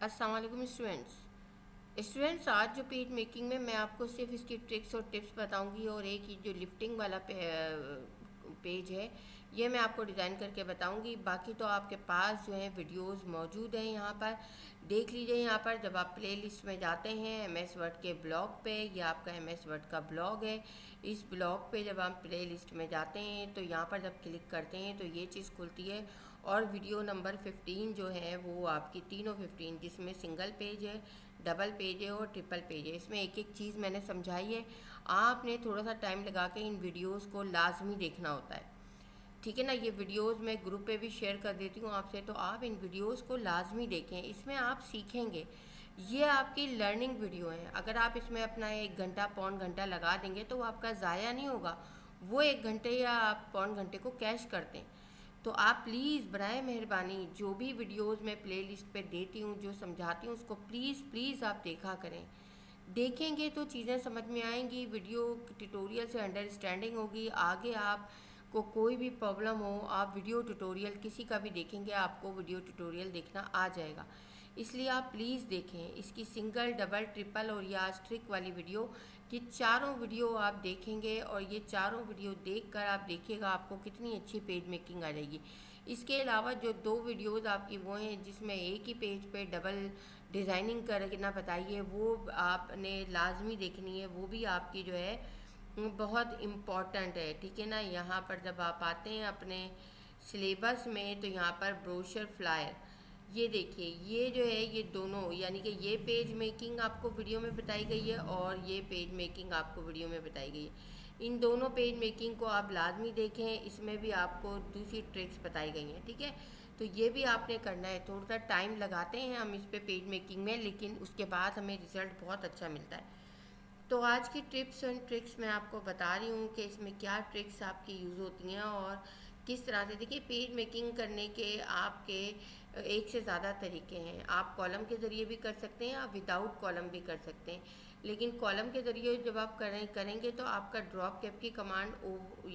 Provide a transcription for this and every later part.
अस्सलाम वालेकुम स्टूडेंट्स, आज जो पेज मेकिंग में मैं आपको सिर्फ इसकी ट्रिक्स और टिप्स बताऊंगी और एक जो लिफ्टिंग वाला पेज है ये मैं आपको डिज़ाइन करके बताऊंगी। बाकी तो आपके पास जो है वीडियोस मौजूद हैं, यहाँ पर देख लीजिए। यहाँ पर जब आप प्लेलिस्ट में जाते हैं एमएस वर्ड के ब्लॉग पे, ये आपका एमएस वर्ड का ब्लॉग है। इस ब्लॉग पे जब आप प्लेलिस्ट में जाते हैं तो यहाँ पर जब क्लिक करते हैं तो ये चीज़ खुलती है और वीडियो नंबर 15 जो है वो आपकी तीनों 15, जिसमें सिंगल पेज है, डबल पेज है और ट्रिपल पेज है। इसमें एक एक चीज़ मैंने समझाई है। आपने थोड़ा सा टाइम लगा के इन वीडियोस को लाजमी देखना होता है, ठीक है ना। ये वीडियोस मैं ग्रुप पे भी शेयर कर देती हूँ आपसे, तो आप इन वीडियोस को लाजमी देखें। इसमें आप सीखेंगे, ये आपकी लर्निंग वीडियो है। अगर आप इसमें अपना 1 घंटा पौन घंटा लगा देंगे तो वो आपका ज़ाया नहीं होगा, वो 1 घंटे या आप पौन घंटे को कैश कर दें। तो आप प्लीज़ बराए मेहरबानी जो भी वीडियोस मैं प्लेलिस्ट पे देती हूँ, जो समझाती हूँ, उसको प्लीज़ प्लीज़ आप देखा करें। देखेंगे तो चीज़ें समझ में आएंगी, वीडियो ट्यूटोरियल से अंडरस्टैंडिंग होगी। आगे आप को कोई भी प्रॉब्लम हो, आप वीडियो ट्यूटोरियल किसी का भी देखेंगे, आपको वीडियो ट्यूटोरियल देखना आ जाएगा। इसलिए आप प्लीज़ देखें इसकी सिंगल, डबल, ट्रिपल और या स्ट्रिक वाली वीडियो। ये चारों वीडियो आप देखेंगे और ये चारों वीडियो देखकर आप देखिएगा आपको कितनी अच्छी पेज मेकिंग आ जाएगी। इसके अलावा जो 2 वीडियोज़ आपकी वो हैं जिसमें एक ही पेज पे डबल डिज़ाइनिंग करना बताइए, वो आपने लाजमी देखनी है। वो भी आपकी जो है बहुत इम्पॉर्टेंट है, ठीक है ना। यहाँ पर जब आप आते हैं अपने सिलेबस में तो यहाँ पर ब्रोशर फ्लायर, ये देखिए, ये जो है ये दोनों, यानी कि ये पेज मेकिंग आपको वीडियो में बताई गई है और ये पेज मेकिंग आपको वीडियो में बताई गई है। इन दोनों पेज मेकिंग को आप लाजमी देखें, इसमें भी आपको दूसरी ट्रिक्स बताई गई हैं, ठीक है। तो ये भी आपने करना है। थोड़ा सा टाइम लगाते हैं हम इस पे पेज मेकिंग में, लेकिन उसके बाद हमें रिज़ल्ट बहुत अच्छा मिलता है। तो आज की टिप्स एंड ट्रिक्स मैं आपको बता रही हूँ कि इसमें क्या ट्रिक्स आपकी यूज़ होती हैं और किस तरह से। देखिए, पेज मेकिंग करने के आपके एक से ज़्यादा तरीके हैं। आप कॉलम के ज़रिए भी कर सकते हैं, आप विदाउट कॉलम भी कर सकते हैं। लेकिन कॉलम के ज़रिए जब आप करेंगे तो आपका ड्रॉप कैप की कमांड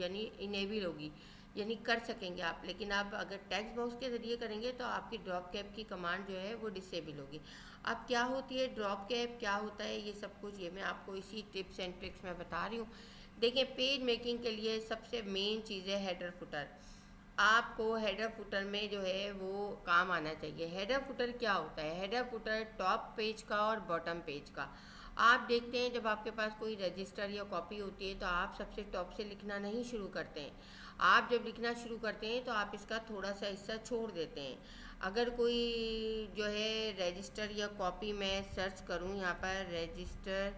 यानी इनेबल होगी, यानी कर सकेंगे आप। लेकिन आप अगर टेक्स्ट बॉक्स के ज़रिए करेंगे तो आपकी ड्रॉप कैप की कमांड जो है वो डिसेबल होगी। अब क्या होती है ड्रॉप कैप, क्या होता है, ये सब कुछ ये मैं आपको इसी टिप्स एंड ट्रिक्स में बता रही हूँ। देखिए, पेज मेकिंग के लिए सबसे मेन चीज़ है हेडर फुटर। आपको हेडर फुटर में जो है वो काम आना चाहिए। हेडर फुटर क्या होता है? हेडर फुटर टॉप पेज का और बॉटम पेज का। आप देखते हैं जब आपके पास कोई रजिस्टर या कॉपी होती है तो आप सबसे टॉप से लिखना नहीं शुरू करते हैं। आप जब लिखना शुरू करते हैं तो आप इसका थोड़ा सा हिस्सा छोड़ देते हैं। अगर कोई जो है रजिस्टर या कॉपी, मैं सर्च करूं यहाँ पर रजिस्टर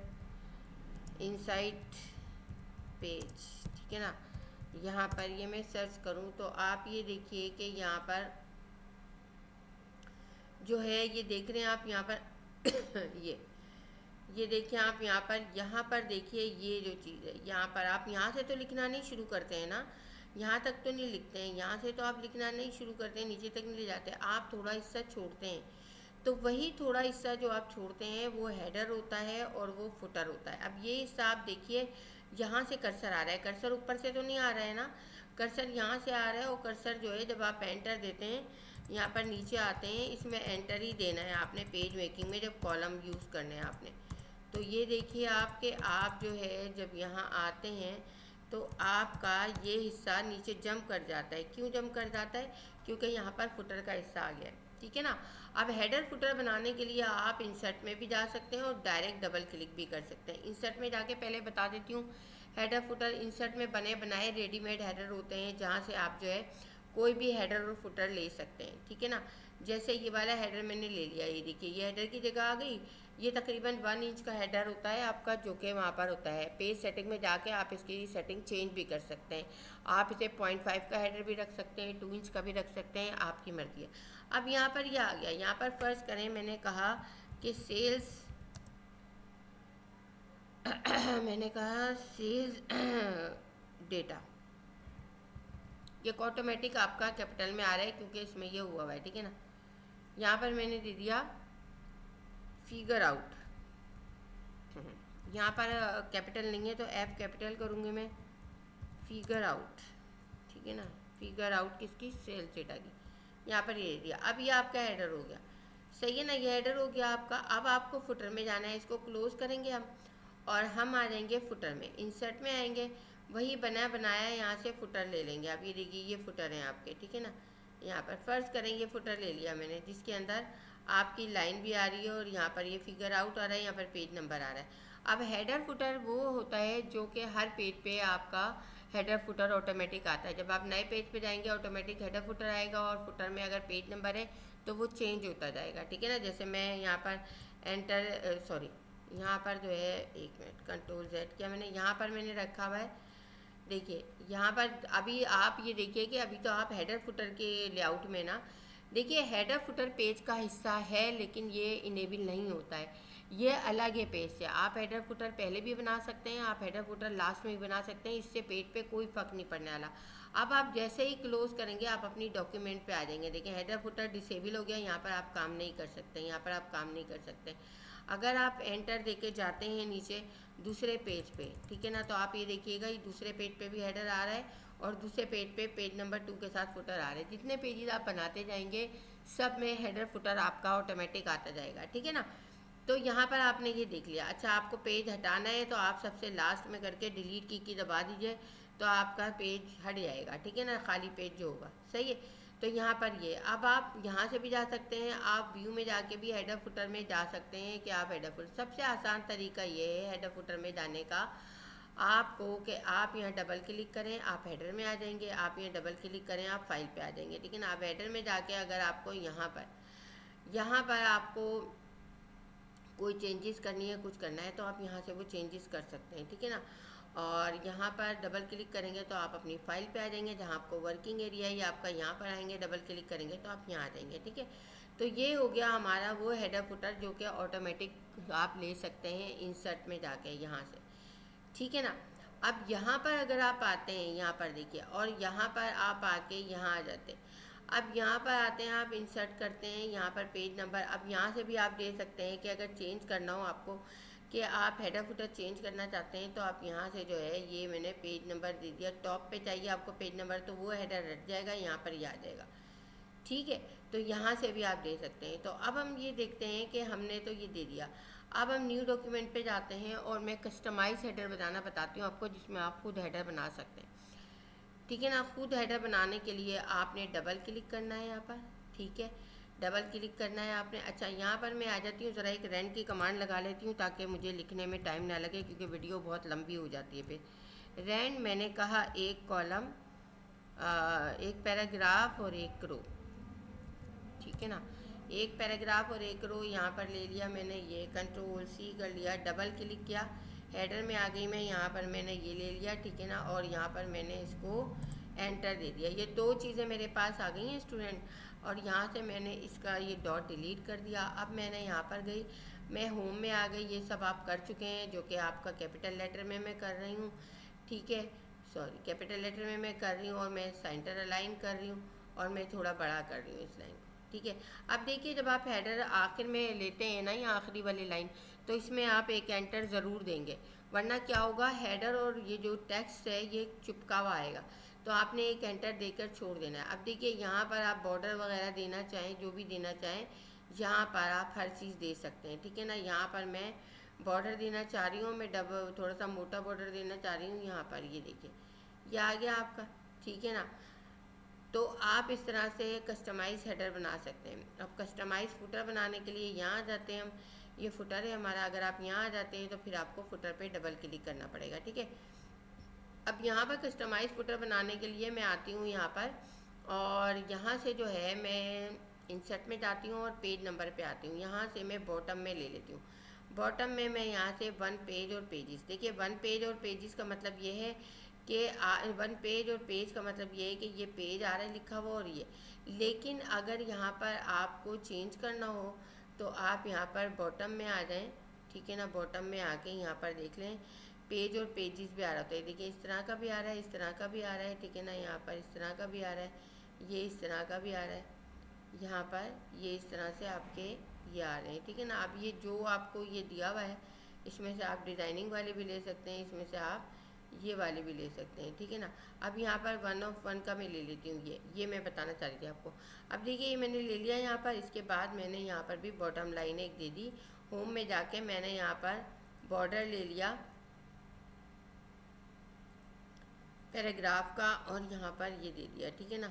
इनसाइड पेज, ठीक है ना। यहाँ पर ये मैं सर्च करूं तो आप ये देखिए कि यहाँ पर जो है ये देख रहे हैं आप यहाँ पर ये देखिए आप यहाँ पर देखिए, ये जो चीज़ है यहाँ पर आप यहाँ से तो लिखना नहीं शुरू करते हैं ना, यहाँ तक तो नहीं लिखते हैं, यहाँ से तो आप लिखना नहीं शुरू करते हैं, नीचे तक नहीं ले जाते, आप थोड़ा हिस्सा छोड़ते हैं। तो वही थोड़ा हिस्सा जो आप छोड़ते हैं वो हेडर होता है और वो फुटर होता है। अब ये हिस्सा आप देखिए, यहाँ से कर्सर आ रहा है, कर्सर ऊपर से तो नहीं आ रहा है ना, कर्सर यहाँ से आ रहा है। और कर्सर जो है जब आप एंटर देते हैं यहाँ पर नीचे आते हैं, इसमें एंटर ही देना है आपने पेज मेकिंग में जब कॉलम यूज़ करने हैं आपने। तो ये देखिए आपके आप जो है जब यहाँ आते हैं तो आपका ये हिस्सा नीचे जंप कर जाता है। क्यों जंप कर जाता है? क्योंकि यहाँ पर फुटर का हिस्सा आ गया है, ठीक है ना। अब हेडर फुटर बनाने के लिए आप इंसर्ट में भी जा सकते हैं और डायरेक्ट डबल क्लिक भी कर सकते हैं। इंसर्ट में जाके पहले बता देती हूँ, हेडर फुटर इंसर्ट में बने बनाए रेडीमेड हेडर होते हैं जहाँ से आप जो है कोई भी हेडर और फुटर ले सकते हैं, ठीक है ना। जैसे ये वाला हेडर मैंने ले लिया, ये देखिए ये हेडर की जगह आ गई। ये तकरीबन 1 इंच का हेडर होता है आपका, जो कि वहाँ पर होता है। पेज सेटिंग में जाके आप इसकी सेटिंग चेंज भी कर सकते हैं। आप इसे 0.5 का हेडर भी रख सकते हैं, 2 इंच का भी रख सकते हैं, आपकी मर्जी है। अब यहाँ पर ये आ गया। यहाँ पर फर्स्ट करें, मैंने कहा कि सेल्स मैंने कहा सेल्स डेटा, ये ऑटोमेटिक आपका कैपिटल में आ रहा है क्योंकि इसमें ये हुआ हुआ है, ठीक है ना। यहाँ पर मैंने दे दिया फिगर आउट। यहाँ पर कैपिटल नहीं है तो F कैपिटल करूँगी मैं, फिगर आउट, ठीक है ना। फिगर आउट किसकी? सेल्स डेटा की। यहाँ पर ये दिया। अब ये आपका हेडर हो गया। सही है ना, ये हेडर हो गया आपका। अब आपको फुटर में जाना है, इसको क्लोज करेंगे हम और हम आ जाएंगे फुटर में, इंसर्ट में आएंगे, वही बना बनाया यहाँ से फुटर ले लेंगे। आप ये देखिए ये फुटर है आपके, ठीक है ना। यहाँ पर फर्ज करेंगे फुटर ले लिया मैंने, जिसके अंदर आपकी लाइन भी आ रही है और यहाँ पर ये फिगर आउट आ रहा है, यहाँ पर पेज नंबर आ रहा है। अब हेडर फुटर वो होता है जो कि हर पेज पे आपका हेडर फुटर ऑटोमेटिक आता है। जब आप नए पेज पे जाएंगे ऑटोमेटिक हेडर फुटर आएगा और फुटर में अगर पेज नंबर है तो वो चेंज होता जाएगा, ठीक है ना। जैसे मैं यहाँ पर एंटर सॉरी यहाँ पर जो है, एक मिनट, कंट्रोल जेड किया मैंने, यहाँ पर मैंने रखा हुआ है। देखिए यहाँ पर अभी आप ये देखिए कि अभी तो आप हेडर फुटर के लेआउट में ना, देखिए हेडर फुटर पेज का हिस्सा है लेकिन ये इनेबल नहीं होता है, ये अलग है पेज से। आप हेडर फुटर पहले भी बना सकते हैं, आप हेडर फुटर लास्ट में भी बना सकते हैं, इससे पेज पे कोई फ़र्क नहीं पड़ने वाला। अब आप जैसे ही क्लोज करेंगे आप अपनी डॉक्यूमेंट पे आ जाएंगे। देखिए हेडर फुटर डिसेबल हो गया, यहाँ पर आप काम नहीं कर सकते, यहाँ पर आप काम नहीं कर सकते। अगर आप एंटर देके जाते हैं नीचे दूसरे पेज पे, ठीक है ना, तो आप ये देखिएगा ये दूसरे पेज पे भी हेडर आ रहा है और दूसरे पेज पे पेज नंबर 2 के साथ फुटर आ रहा है। जितने पेजेस आप बनाते जाएंगे सब में हेडर फुटर आपका ऑटोमेटिक आता जाएगा, ठीक है ना। तो यहाँ पर आपने ये देख लिया। अच्छा, आपको पेज हटाना है तो आप सबसे लास्ट में करके डिलीट की दबा दीजिए तो आपका पेज हट जाएगा, ठीक है ना, खाली पेज जो होगा। सही है, तो यहाँ पर ये, अब आप यहाँ से भी जा सकते हैं, आप व्यू में जाके भी हेडर फुटर में जा सकते हैं कि आप हेडर फुटर, सबसे आसान तरीका ये है हेडर फुटर में जाने का आपको, कि आप यहाँ डबल क्लिक करें आप हेडर में आ जाएंगे, आप यहाँ डबल क्लिक करें आप फाइल पे आ जाएंगे, ठीक है ना। आप हेडर में जाके अगर आपको यहाँ पर आपको कोई चेंजेस करनी है, कुछ करना है तो आप यहाँ से वो चेंजेस कर सकते हैं, ठीक है ना। और यहाँ पर डबल क्लिक करेंगे तो आप अपनी फाइल पे आ जाएंगे, जहाँ आपको वर्किंग एरिया है आपका, यहाँ पर आएंगे, डबल क्लिक करेंगे तो आप यहाँ आ जाएंगे, ठीक है। तो ये हो गया हमारा वो हेडर फुटर जो कि ऑटोमेटिक आप ले सकते हैं इंसर्ट में जाके यहाँ से, ठीक है ना। अब यहाँ पर अगर आप आते हैं, यहाँ पर देखिए, और यहाँ पर आप आके यहाँ आ जाते हैं। अब यहाँ पर आते हैं, आप इंसर्ट करते हैं यहाँ पर पेज नंबर। अब यहाँ से भी आप दे सकते हैं कि अगर चेंज करना हो आपको, कि आप हेडर फुटर चेंज करना चाहते हैं तो आप यहाँ से जो है, ये मैंने पेज नंबर दे दिया, टॉप पे चाहिए आपको पेज नंबर तो वो हेडर हट जाएगा, यहाँ पर ही आ जाएगा, ठीक है। तो यहाँ से भी आप दे सकते हैं। तो अब हम ये देखते हैं कि हमने तो ये दे दिया। अब हम न्यू डॉक्यूमेंट पे जाते हैं और मैं कस्टमाइज हेडर बनाना बताती हूँ आपको, जिसमें आप खुद हेडर बना सकते हैं, ठीक है ना। खुद हेडर बनाने के लिए आपने डबल क्लिक करना है यहाँ पर, ठीक है, डबल क्लिक करना है आपने। अच्छा, यहाँ पर मैं आ जाती हूँ, ज़रा एक रैंड की कमांड लगा लेती हूँ ताकि मुझे लिखने में टाइम ना लगे, क्योंकि वीडियो बहुत लंबी हो जाती है फिर। रैंड मैंने कहा एक कॉलम, एक पैराग्राफ और एक रो, ठीक है ना, एक पैराग्राफ और एक रो यहाँ पर ले लिया मैंने, ये कंट्रोल सी कर लिया, डबल क्लिक किया, हेडर में आ गई मैं, यहाँ पर मैंने ये ले लिया, ठीक है ना, और यहाँ पर मैंने इसको एंटर दे दिया। ये दो चीज़ें मेरे पास आ गई हैं स्टूडेंट, और यहाँ से मैंने इसका ये डॉट डिलीट कर दिया। अब मैंने यहाँ पर गई, मैं होम में आ गई, ये सब आप कर चुके हैं जो कि आपका कैपिटल लेटर में मैं कर रही हूँ, ठीक है, सॉरी कैपिटल लेटर में मैं कर रही हूँ और मैं सेंटर अलाइन कर रही हूँ और मैं थोड़ा बड़ा कर रही हूँ इस लाइन को, ठीक है। अब देखिए जब आप हेडर आखिर में लेते हैं ना, ये आखिरी वाली लाइन, तो इसमें आप एक एंटर ज़रूर देंगे, वरना क्या होगा, हेडर और ये जो टेक्स्ट है ये चिपका हुआ आएगा, तो आपने एक एंटर देकर छोड़ देना है। अब देखिए यहाँ पर आप बॉर्डर वगैरह देना चाहें, जो भी देना चाहें, यहाँ पर आप हर चीज़ दे सकते हैं, ठीक है ना। यहाँ पर मैं बॉर्डर देना चाह रही हूँ, मैं डबल थोड़ा सा मोटा बॉर्डर देना चाह रही हूँ, यहाँ पर ये देखिए ये आ गया आपका, ठीक है ना। तो आप इस तरह से कस्टमाइज़ हेडर बना सकते हैं। अब कस्टमाइज़ फुटर बनाने के लिए यहाँ आ जाते हैं हम, ये फुटर है हमारा, अगर आप यहाँ आ जाते हैं तो फिर आपको फुटर पे डबल क्लिक करना पड़ेगा, ठीक है। अब यहाँ पर कस्टमाइज़ फुटर बनाने के लिए मैं आती हूँ यहाँ पर, और यहाँ से जो है मैं इंसर्ट में जाती हूँ और पेज नंबर पे आती हूँ, यहाँ से मैं बॉटम में ले लेती हूँ। बॉटम में मैं यहाँ से वन पेज और पेजेस, देखिए वन पेज और पेजेस का मतलब ये है कि वन पेज और पेज का मतलब ये है कि ये पेज आ रहा है लिखा हुआ और ये, लेकिन अगर यहाँ पर आपको चेंज करना हो तो आप यहाँ पर बॉटम में आ जाएं, ठीक है ना। बॉटम में आके यहाँ पर देख लें पेज और पेजेस भी आ रहा होता है, देखिए इस तरह का भी आ रहा है, इस तरह का भी आ रहा है, ठीक है ना। यहाँ पर इस तरह का भी आ रहा है, ये इस तरह का भी आ रहा है, यहाँ पर ये इस तरह से आपके ये आ रहे हैं, ठीक है ना। अब ये जो आपको ये दिया हुआ है इसमें से आप डिज़ाइनिंग वाले भी ले सकते हैं, इसमें से आप ये वाले भी ले सकते हैं, ठीक है ना। अब यहाँ पर 1 का मैं ले लेती हूँ, ये मैं बताना चाह रही थी आपको। अब देखिए ये मैंने ले लिया यहाँ पर। इसके बाद मैंने यहाँ पर भी बॉटम लाइन एक दे दी। होम में जाके मैंने यहाँ पर बॉर्डर ले लिया पैराग्राफ का और यहाँ पर ये दे दिया, ठीक है ना।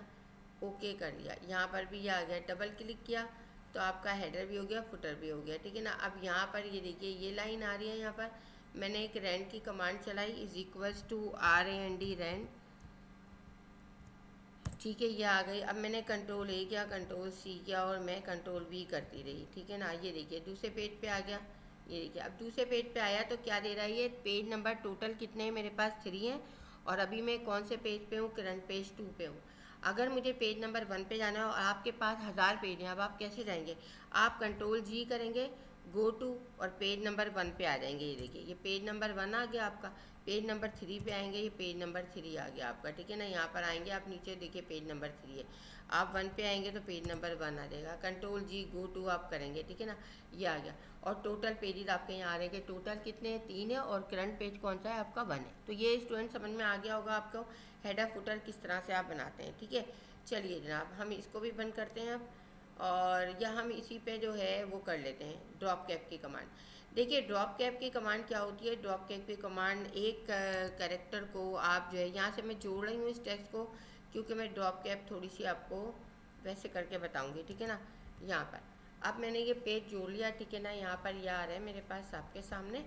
ओके कर दिया। यहाँ पर भी ये आ गया, डबल क्लिक किया तो आपका हेडर भी हो गया, फुटर भी हो गया, ठीक है ना। अब यहाँ पर ये देखिए ये लाइन आ रही है। यहाँ पर मैंने एक रैंड की कमांड चलाई, =RAND रैंड, ठीक है, ये आ गई। अब मैंने कंट्रोल A किया, कंट्रोल C किया और मैं कंट्रोल V करती रही, ठीक है ना। ये देखिए दूसरे पेज पे आ गया। ये देखिए अब दूसरे पेज पे आया तो क्या दे रहा है ये, पेज नंबर टोटल कितने हैं मेरे पास 3 हैं। और अभी मैं कौन से पेज पे हूँ, करंट पेज 2 पे हूँ। अगर मुझे पेज नंबर 1 पे जाना हो और आपके पास 1000 पेज हैं, अब आप कैसे जाएंगे, आप कंट्रोल G करेंगे, गो टू, और पेज नंबर 1 पे आ जाएंगे। ये देखिए ये पेज नंबर 1 आ गया आपका। पेज नंबर 3 पे आएंगे, ये पेज नंबर 3 आ गया आपका, ठीक है ना। यहाँ पर आएंगे आप नीचे देखिए पेज नंबर 3 है। आप 1 पे आएंगे तो पेज नंबर 1 आ जाएगा। कंट्रोल G गो टू आप करेंगे, ठीक है ना, ये आ गया। और टोटल पेजेस आपके यहाँ आ रहे हैं, टोटल कितने हैं 3 है और करंट पेज कौन सा है आपका 1 है। तो ये स्टूडेंट समझ में आ गया होगा आपको हेडर फुटर किस तरह से आप बनाते हैं, ठीक है। चलिए जनाब हम इसको भी बंद करते हैं अब, और या हम इसी पे जो है वो कर लेते हैं ड्रॉप कैप की कमांड। देखिए ड्रॉप कैप की कमांड क्या होती है, ड्रॉप कैप की कमांड एक कैरेक्टर को आप जो है, यहाँ से मैं जोड़ रही हूँ इस टेक्स्ट को क्योंकि मैं ड्रॉप कैप थोड़ी सी आपको वैसे करके बताऊँगी, ठीक है ना। यहाँ पर अब मैंने ये पेज जोड़ लिया, ठीक है ना। यहाँ पर ये आ रहा है मेरे पास आपके सामने,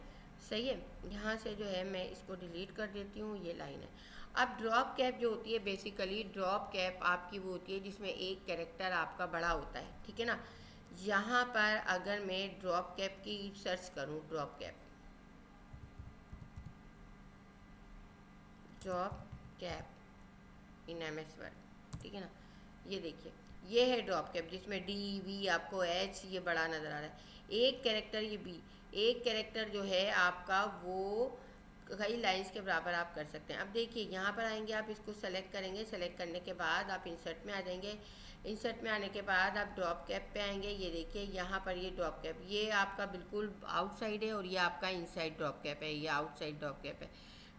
सही है। यहाँ से जो है मैं इसको डिलीट कर देती हूँ, ये लाइन है। अब ड्रॉप कैप जो होती है, बेसिकली ड्रॉप कैप आपकी वो होती है जिसमें एक कैरेक्टर आपका बड़ा होता है, ठीक है ना। यहाँ पर अगर मैं ड्रॉप कैप की सर्च करूँ, ड्रॉप कैप इन MS वर्ड, ठीक है ना। ये देखिए ये है ड्रॉप कैप जिसमें DV आपको H ये बड़ा नज़र आ रहा है। एक कैरेक्टर ये B, एक कैरेक्टर जो है आपका वो कई लाइंस के बराबर आप कर सकते हैं। अब देखिए यहाँ पर आएंगे, आप इसको सेलेक्ट करेंगे, सेलेक्ट करने के बाद आप इंसर्ट में आ जाएंगे। इंसर्ट में आने के बाद आप ड्रॉप कैप पे आएंगे। ये देखिए यहाँ पर ये ड्रॉप कैप ये आपका बिल्कुल आउटसाइड है और ये आपका इनसाइड ड्रॉप कैप है, ये आउटसाइड ड्रॉप कैप है।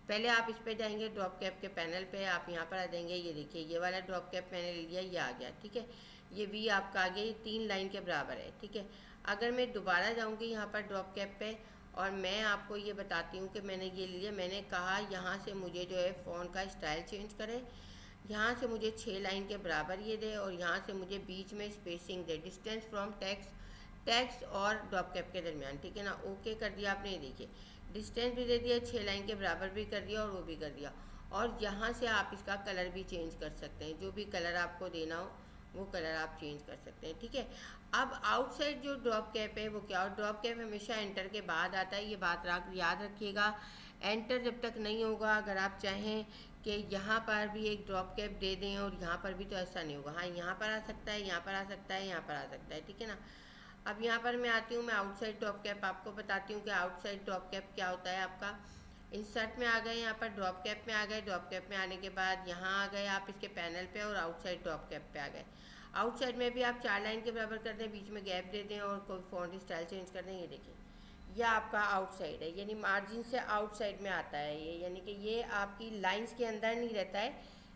पहले आप इस पे जाएंगे ड्रॉप कैप के पैनल पे, आप यहाँ पर आ जाएंगे। ये देखिए ये वाला ड्रॉप कैप मैंने ले लिया, ये आ गया, ठीक है। ये V आपका आ गया, ये 3 लाइन के बराबर है, ठीक है। अगर मैं दोबारा जाऊँगी यहाँ पर ड्रॉप कैप पे और मैं आपको ये बताती हूँ कि मैंने ये लिया, मैंने कहा यहाँ से मुझे जो है फ़ॉन्ट का स्टाइल चेंज करें, यहाँ से मुझे 6 लाइन के बराबर ये दे और यहाँ से मुझे बीच में spacing they, distance from text और ड्रॉप कैप के दरमियान, ठीक है ना। ओके कर दिया आपने, ये देखिए डिस्टेंस भी दे दिया, 6 लाइन के बराबर भी कर दिया और वो भी कर दिया। और यहाँ से आप इसका कलर भी चेंज कर सकते हैं, जो भी कलर आपको देना हो वो कलर आप चेंज कर सकते हैं, ठीक है। अब आउटसाइड जो ड्रॉप कैप है वो क्या, और ड्रॉप कैप हमेशा एंटर के बाद आता है, ये बात याद रखिएगा। एंटर जब तक नहीं होगा, अगर आप चाहें कि यहाँ पर भी एक ड्रॉप कैप दे दें और यहाँ पर भी, तो ऐसा नहीं होगा। हाँ यहाँ पर आ सकता है, यहाँ पर आ सकता है, यहाँ पर आ सकता है, ठीक है ना। अब यहाँ पर मैं आती हूँ, मैं आउटसाइड ड्रॉप कैप आपको बताती हूँ कि आउटसाइड ड्रॉप कैप क्या होता है आपका। इंसर्ट में आ गए, यहाँ पर ड्रॉप कैप में आ गए, ड्रॉप कैप में आने के बाद यहाँ आ गए आप इसके पैनल पे और आउटसाइड ड्रॉप कैप पे आ गए। आउटसाइड में भी आप 4 लाइन के बराबर कर दें, बीच में गैप दे दें और कोई फॉन्ट स्टाइल चेंज कर दें। ये देखिए यह आपका आउटसाइड है, यानी मार्जिन से आउटसाइड में आता है ये, यानी कि ये आपकी लाइंस के अंदर नहीं रहता है,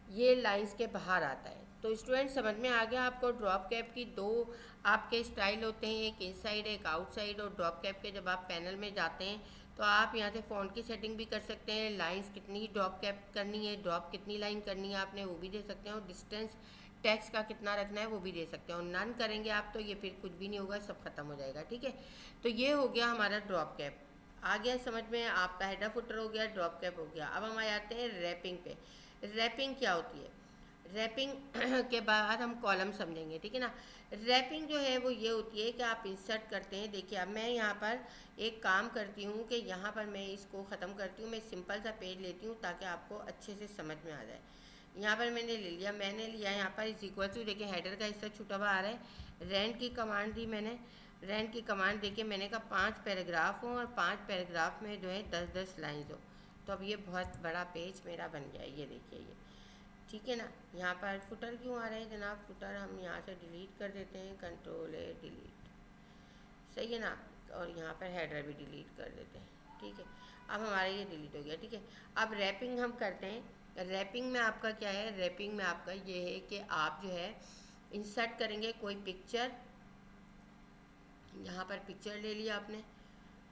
ये लाइंस के बाहर आता है। तो स्टूडेंट समझ में आ गया आपको, ड्रॉप कैप की 2 आपके स्टाइल होते हैं, एक इनसाइड एक आउटसाइड। और ड्रॉप कैप के जब आप पैनल में जाते हैं तो आप यहाँ से फ़ॉन्ट की सेटिंग भी कर सकते हैं, लाइंस कितनी ड्रॉप कैप करनी है, ड्रॉप कितनी लाइन करनी है आपने वो भी दे सकते हैं, और डिस्टेंस टेक्स्ट का कितना रखना है वो भी दे सकते हैं। और नन करेंगे आप तो ये फिर कुछ भी नहीं होगा, सब खत्म हो जाएगा, ठीक है। तो ये हो गया हमारा ड्रॉप कैप, आ गया समझ में, आपका हेडर फुटर हो गया, ड्रॉप कैप हो गया। अब हम आ जाते हैं रैपिंग पे। रैपिंग क्या होती है, रैपिंग के बाद हम कॉलम समझेंगे, ठीक है ना। रैपिंग जो है वो ये होती है कि आप इंसर्ट करते हैं। देखिए अब मैं यहाँ पर एक काम करती हूँ कि यहाँ पर मैं इसको ख़त्म करती हूँ, मैं सिंपल सा पेज लेती हूँ ताकि आपको अच्छे से समझ में आ जाए। यहाँ पर मैंने ले लिया, मैंने लिया यहाँ पर = देखिए हेडर का हिस्सा छूटा हुआ आ रहा है। रैंड की कमांड दी मैंने, रैंड की कमांड देखिए मैंने कहा 5 पैराग्राफ हो और 5 पैराग्राफ में जो है 10-10 लाइन्स हो। तो अब ये बहुत बड़ा पेज मेरा बन गया, ये देखिए ये, ठीक है ना। यहाँ पर फुटर क्यों आ रहे हैं जनाब, फुटर हम यहाँ से डिलीट कर देते हैं, कंट्रोल A डिलीट, सही है ना। और यहाँ पर हेडर भी डिलीट कर देते हैं, ठीक है, अब हमारा ये डिलीट हो गया। ठीक है, अब रैपिंग हम करते हैं। रैपिंग में आपका क्या है, रैपिंग में आपका ये है कि आप जो है इंसर्ट करेंगे कोई पिक्चर। यहाँ पर पिक्चर ले लिया आपने,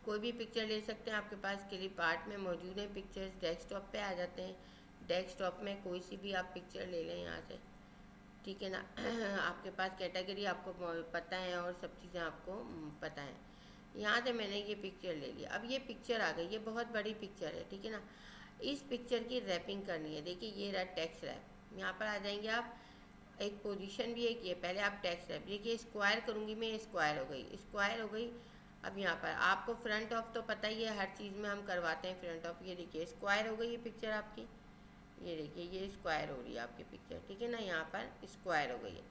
कोई भी पिक्चर ले सकते हैं, आपके पास क्लिप आर्ट में मौजूद है पिक्चर्स, डेस्कटॉप पे आ जाते हैं। डेस्कटॉप में कोई सी भी आप पिक्चर ले लें यहाँ से, ठीक है ना। आपके पास कैटेगरी आपको पता है और सब चीज़ें आपको पता है। यहाँ से मैंने ये पिक्चर ले लिया। अब ये पिक्चर आ गई, ये बहुत बड़ी पिक्चर है, ठीक है ना। इस पिक्चर की रैपिंग करनी है। देखिए ये रहा टेक्स्ट रैप, यहाँ पर आ जाएंगे आप। एक पोजीशन भी है कि पहले आप टेक्स्ट रैप, देखिए स्क्वायर करूँगी मैं, स्क्वायर हो गई, स्क्वायर हो गई। अब यहाँ पर आपको फ्रंट ऑफ तो पता ही है, हर चीज़ में हम करवाते हैं फ्रंट ऑफ। ये देखिए स्क्वायर हो गई ये पिक्चर आपकी, ये देखिए ये स्क्वायर हो रही है आपकी पिक्चर, ठीक है ना। यहाँ पर स्क्वायर हो गई है।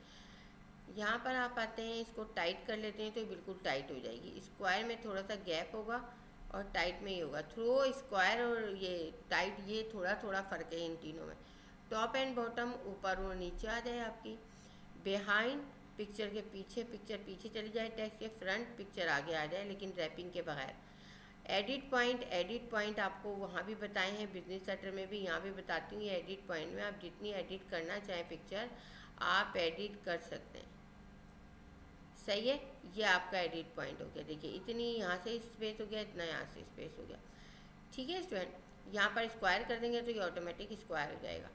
यहाँ पर आप आते हैं, इसको टाइट कर लेते हैं तो ये बिल्कुल टाइट हो जाएगी। स्क्वायर में थोड़ा सा गैप होगा और टाइट में ही होगा। थ्रो स्क्वायर और ये टाइट, ये थोड़ा थोड़ा फ़र्क है इन तीनों में। टॉप एंड बॉटम, ऊपर और नीचे आ जाए आपकी। बिहाइंड, पिक्चर के पीछे, पिक्चर पीछे चली जाए टेक्स्ट के, फ्रंट पिक्चर आगे आ जाए लेकिन रैपिंग के बगैर। एडिट पॉइंट, एडिट पॉइंट आपको वहाँ भी बताए हैं बिजनेस सेंटर में भी, यहाँ भी बताती हूँ। ये एडिट पॉइंट में आप जितनी एडिट करना चाहें पिक्चर आप एडिट कर सकते हैं, सही है। ये आपका एडिट पॉइंट हो गया। देखिए इतनी यहाँ से स्पेस हो गया, इतना यहाँ से स्पेस हो गया, ठीक है स्टूडेंट। यहाँ पर स्क्वायर कर देंगे तो ये ऑटोमेटिक स्क्वायर हो जाएगा।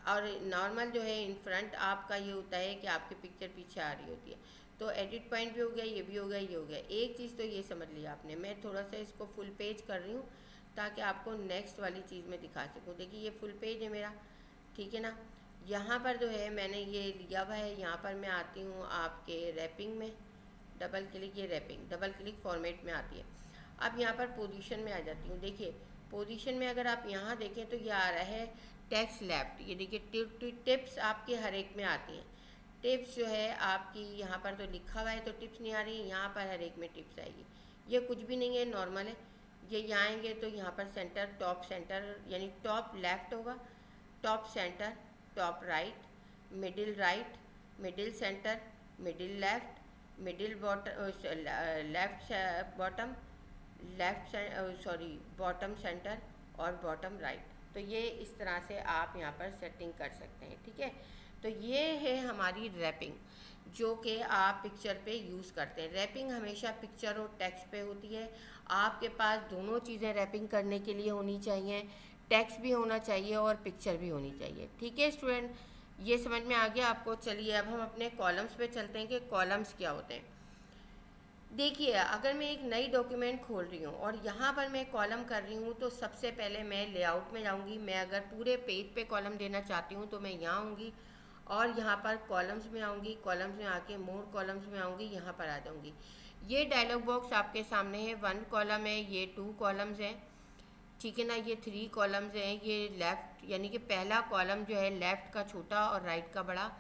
और नॉर्मल जो है इन फ्रंट आपका ये होता है कि आपकी पिक्चर पीछे आ रही होती है। तो एडिट पॉइंट भी हो गया, ये भी हो गया, ये हो गया। एक चीज़ तो ये समझ लिया आपने। मैं थोड़ा सा इसको फुल पेज कर रही हूँ ताकि आपको नेक्स्ट वाली चीज़ में दिखा सकूँ। देखिए ये फुल पेज है मेरा, ठीक है ना। यहाँ पर जो है मैंने ये लिया हुआ है, यहाँ पर मैं आती हूँ आपके रैपिंग में, डबल क्लिक, ये रैपिंग डबल क्लिक फॉर्मेट में आती है। अब यहाँ पर पोजीशन में आ जाती हूँ। देखिए पोजीशन में अगर आप यहाँ देखें तो ये आ रहा है टेक्स्ट लेफ्ट। ये देखिए टिप्स आपके हर एक में आती हैं। टिप्स जो है आपकी यहाँ पर तो लिखा हुआ है तो टिप्स नहीं आ रही, यहाँ पर हर एक में टिप्स आएगी। ये कुछ भी नहीं है, नॉर्मल है। ये यहाँ आएंगे तो यहाँ पर सेंटर, टॉप सेंटर यानी टॉप लेफ्ट होगा, top centre, top right, right, middle centre, middle left, middle bottom, left bottom, left sorry bottom centre और बॉटम राइट। तो ये इस तरह से आप यहाँ पर सेटिंग कर सकते हैं, ठीक है। तो ये है हमारी रैपिंग जो कि आप पिक्चर पे यूज़ करते हैं। रैपिंग हमेशा पिक्चर और टेक्स्ट पे होती है। आपके पास दोनों चीज़ें रैपिंग करने के लिए होनी चाहिए, टेक्स्ट भी होना चाहिए और पिक्चर भी होनी चाहिए, ठीक है स्टूडेंट। ये समझ में आ गया आपको। चलिए अब हम अपने कॉलम्स पे चलते हैं कि कॉलम्स क्या होते हैं। देखिए अगर मैं एक नई डॉक्यूमेंट खोल रही हूँ और यहाँ पर मैं कॉलम कर रही हूँ तो सबसे पहले मैं लेआउट में जाऊँगी। मैं अगर पूरे पेज पे कॉलम देना चाहती हूँ तो मैं यहाँ आऊँगी और यहाँ पर कॉलम्स में आऊँगी। कॉलम्स में आके मोर कॉलम्स में आऊँगी, यहाँ पर आ जाऊँगी। ये डायलॉग बॉक्स आपके सामने है। 1 कॉलम है, ये 2 कॉलम्स हैं, ठीक है ना। ये 3 कॉलम्स हैं। ये लेफ़्ट यानी कि पहला कॉलम जो है लेफ़्ट का छोटा और राइट का बड़ा,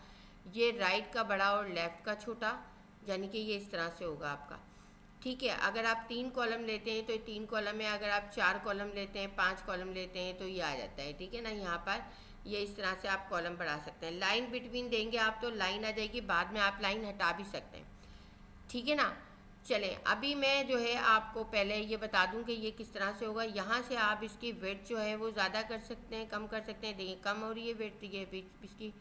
ये राइट का बड़ा और लेफ़्ट का छोटा, यानी कि ये इस तरह से होगा आपका, ठीक है। अगर आप 3 कॉलम लेते हैं तो 3 कॉलम है, अगर आप 4 कॉलम लेते हैं, 5 कॉलम लेते हैं तो ये आ जाता है, ठीक है ना। यहाँ पर ये इस तरह से आप कॉलम बढ़ा सकते हैं। लाइन बिटवीन देंगे आप तो लाइन आ जाएगी, बाद में आप लाइन हटा भी सकते हैं, ठीक है ना। चलें अभी मैं जो है आपको पहले ये बता दूं कि ये किस तरह से होगा। यहाँ से आप इसकी वेट जो है वो ज़्यादा कर सकते हैं, कम कर सकते हैं। देखिए कम हो रही है वेट, ये इसकी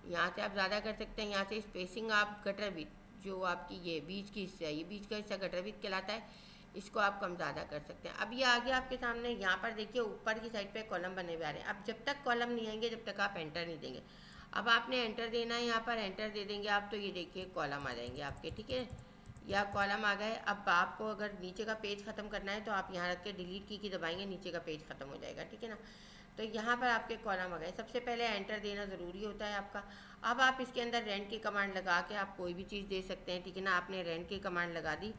यहाँ से आप ज़्यादा कर सकते हैं। यहाँ से स्पेसिंग आप गटर विथ, जो आपकी ये बीच की हिस्सा है, ये बीच का हिस्सा गटर विथ कहलाता है, इसको आप कम ज़्यादा कर सकते हैं। अब ये आगे आपके सामने यहाँ पर देखिए ऊपर की साइड पे कॉलम बने हुए आ रहे हैं। अब जब तक कॉलम नहीं आएंगे जब तक आप एंटर नहीं देंगे। अब आपने एंटर देना है, यहाँ पर एंटर दे देंगे आप तो ये देखिए कॉलम आ जाएंगे आपके, ठीक है। या कॉलम आ गए। अब आपको अगर नीचे का पेज ख़त्म करना है तो आप यहाँ रख के डिलीट की दबाएंगे, नीचे का पेज ख़त्म हो जाएगा, ठीक है ना। तो यहाँ पर आपके कॉलम आ गए। सबसे पहले एंटर देना ज़रूरी होता है आपका। अब आप इसके अंदर रेंट की कमांड लगा के आप कोई भी चीज़ दे सकते हैं, ठीक है ना। आपने रेंट की कमांड लगा दी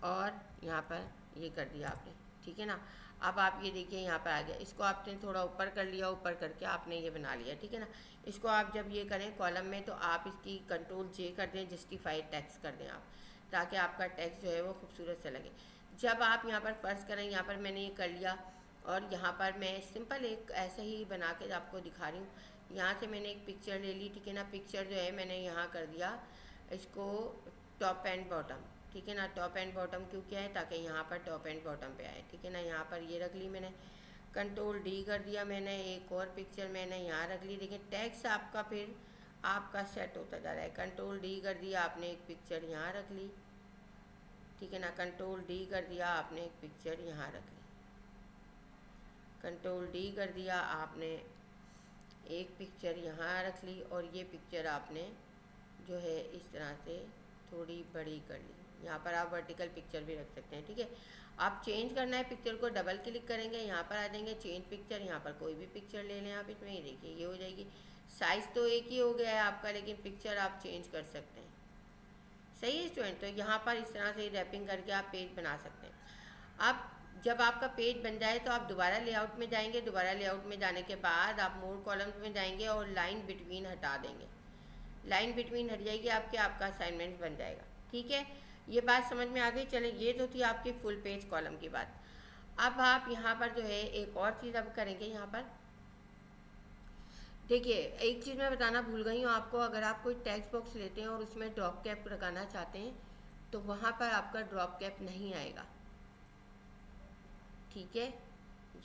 और यहाँ पर ये कर दिया आपने, ठीक है ना। अब आप ये देखिए यहाँ पर आ गया। इसको आपने थोड़ा ऊपर कर लिया, ऊपर करके आपने ये बना लिया, ठीक है ना। इसको आप जब ये करें कॉलम में तो आप इसकी Ctrl+J कर दें, जस्टिफाइड टेक्स्ट कर दें आप, ताकि आपका टेक्स्ट जो है वो खूबसूरत से लगे। जब आप यहाँ पर फर्ज करें, यहाँ पर मैंने ये कर लिया और यहाँ पर मैं सिंपल एक ऐसे ही बना के आपको दिखा रही हूँ। यहाँ से मैंने एक पिक्चर ले ली, ठीक है ना। पिक्चर जो है मैंने यहाँ कर दिया इसको टॉप एंड बॉटम, ठीक है ना। टॉप एंड बॉटम क्यों किया है, ताकि यहाँ पर टॉप एंड बॉटम पे आए, ठीक है ना। यहाँ पर ये रख ली मैंने, कंट्रोल डी कर दिया मैंने, एक और पिक्चर मैंने यहाँ रख ली। देखिए टैक्स आपका फिर आपका सेट होता जा रहा है। कंट्रोल डी कर दिया आपने, एक पिक्चर यहाँ रख ली, ठीक है ना। कंट्रोल डी कर दिया आपने, एक पिक्चर यहाँ रख ली। कंट्रोल डी कर दिया आपने, एक पिक्चर यहाँ रख ली, और ये पिक्चर आपने जो है इस तरह से थोड़ी बड़ी कर ली। यहाँ पर आप वर्टिकल पिक्चर भी रख सकते हैं, ठीक है। आप चेंज करना है पिक्चर को, डबल क्लिक करेंगे, यहाँ पर आ जाएंगे चेंज पिक्चर, यहाँ पर कोई भी पिक्चर ले लें आप इसमें। ये देखिए ये हो जाएगी। साइज़ तो एक ही हो गया है आपका, लेकिन पिक्चर आप चेंज कर सकते हैं। सही है स्टूडेंट। तो यहाँ पर इस तरह से रैपिंग करके आप पेज बना सकते हैं। अब जब आपका पेज बन जाए तो आप दोबारा लेआउट में जाएंगे। दोबारा लेआउट में जाने के बाद आप मोर कॉलम्स में जाएंगे और लाइन बिटवीन हटा देंगे। लाइन बिटवीन हट जाएगी आपके, आपका असाइनमेंट बन जाएगा, ठीक है। ये बात समझ में आ गई। चले, ये तो थी आपकी फुल पेज कॉलम की बात। अब आप यहाँ पर जो है एक और चीज़ अब करेंगे। यहाँ पर देखिए एक चीज़ मैं बताना भूल गई हूँ आपको, अगर आप कोई टेक्स्ट बॉक्स लेते हैं और उसमें ड्रॉप कैप लगाना चाहते हैं तो वहाँ पर आपका ड्रॉप कैप नहीं आएगा, ठीक है।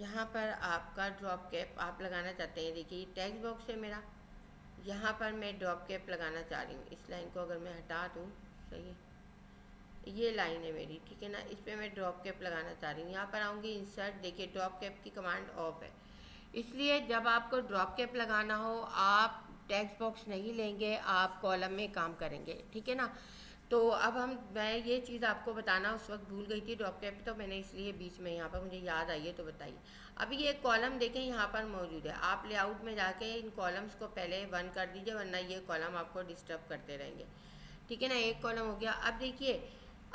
यहाँ पर आपका ड्रॉप कैप आप लगाना चाहते हैं, देखिए ये टेक्स्ट बॉक्स है मेरा, यहाँ पर मैं ड्रॉप कैप लगाना चाह रही हूँ। इस लाइन को अगर मैं हटा दूँ, सही है, ये लाइन है मेरी, ठीक है ना। इस पर मैं ड्रॉप कैप लगाना चाह रही हूँ। यहाँ पर आऊँगी इंसर्ट, देखिए ड्रॉप कैप की कमांड ऑफ है, इसलिए जब आपको ड्रॉप कैप लगाना हो आप टेक्स्ट बॉक्स नहीं लेंगे, आप कॉलम में काम करेंगे, ठीक है ना। तो अब मैं ये चीज़ आपको बताना उस वक्त भूल गई थी ड्रॉप कैप, तो मैंने इसलिए बीच में यहाँ पर मुझे याद आई है तो बताइए। अभी ये कॉलम देखें यहाँ पर मौजूद है, आप लेआउट में जाके इन कॉलम्स को पहले बंद कर दीजिए, वरना ये कॉलम आपको डिस्टर्ब करते रहेंगे, ठीक है ना। एक कॉलम हो गया। अब देखिए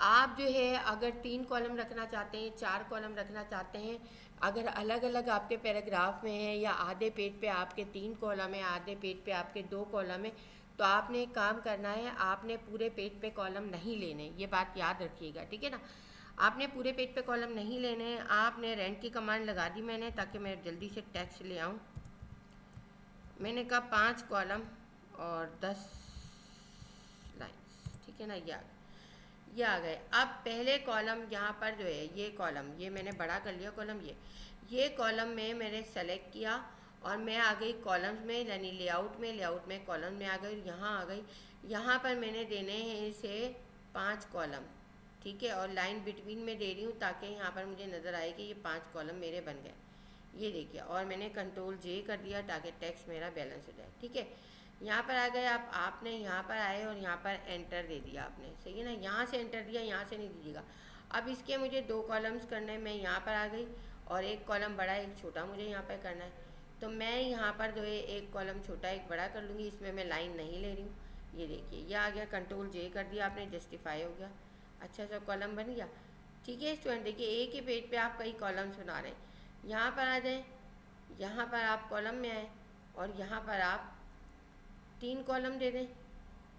आप जो है अगर 3 कॉलम रखना चाहते हैं, 4 कॉलम रखना चाहते हैं, अगर अलग अलग आपके पैराग्राफ में है या आधे पेज पे आपके 3 कॉलम है, आधे पेज पे आपके 2 कॉलम है, तो आपने एक काम करना है, आपने पूरे पेज पे कॉलम नहीं लेने, ये बात याद रखिएगा, ठीक है ना। आपने पूरे पेज पे कॉलम नहीं लेने हैं। आपने रेंट की कमांड लगा दी मैंने, ताकि मैं जल्दी से टेक्स्ट ले आऊँ। मैंने कहा 5 कॉलम और 10 लाइन्स, ठीक है ना। ये आ गए। अब पहले कॉलम यहाँ पर जो है ये कॉलम, ये मैंने बड़ा कर लिया कॉलम, ये कॉलम में मैंने सेलेक्ट किया और मैं आ गई कॉलम्स में, यानी लेआउट में कॉलम में आ गई, यहाँ आ गई। यहाँ पर मैंने देने हैं इसे 5 कॉलम, ठीक है, और लाइन बिटवीन में दे रही हूँ ताकि यहाँ पर मुझे नज़र आए कि ये 5 कॉलम मेरे बन गए। ये देखिए, और मैंने कंट्रोल जे कर दिया ताकि टेक्स्ट मेरा बैलेंस हो जाए, ठीक है। यहाँ पर आ गए आप, आपने यहाँ पर आए और यहाँ पर एंटर दे दिया आपने, सही है ना। यहाँ से एंटर दिया, यहाँ से नहीं दीजिएगा। अब इसके मुझे 2 कॉलम्स करने, मैं यहाँ पर आ गई और एक कॉलम बड़ा एक छोटा मुझे यहाँ पर करना है, तो मैं यहाँ पर जो है एक कॉलम छोटा एक बड़ा कर लूँगी। इसमें मैं लाइन नहीं ले रही हूँ। ये देखिए ये आ गया, कंट्रोल जे कर दिया आपने, जस्टिफाई हो गया, अच्छा सा कॉलम बन गया, ठीक है स्टूडेंट। देखिए एक ही पेज पे आप कई कॉलम्स बना रहे हैं। यहाँ पर आ जाएँ, यहाँ पर आप कॉलम में आए और यहाँ पर आप 3 कॉलम दे दें।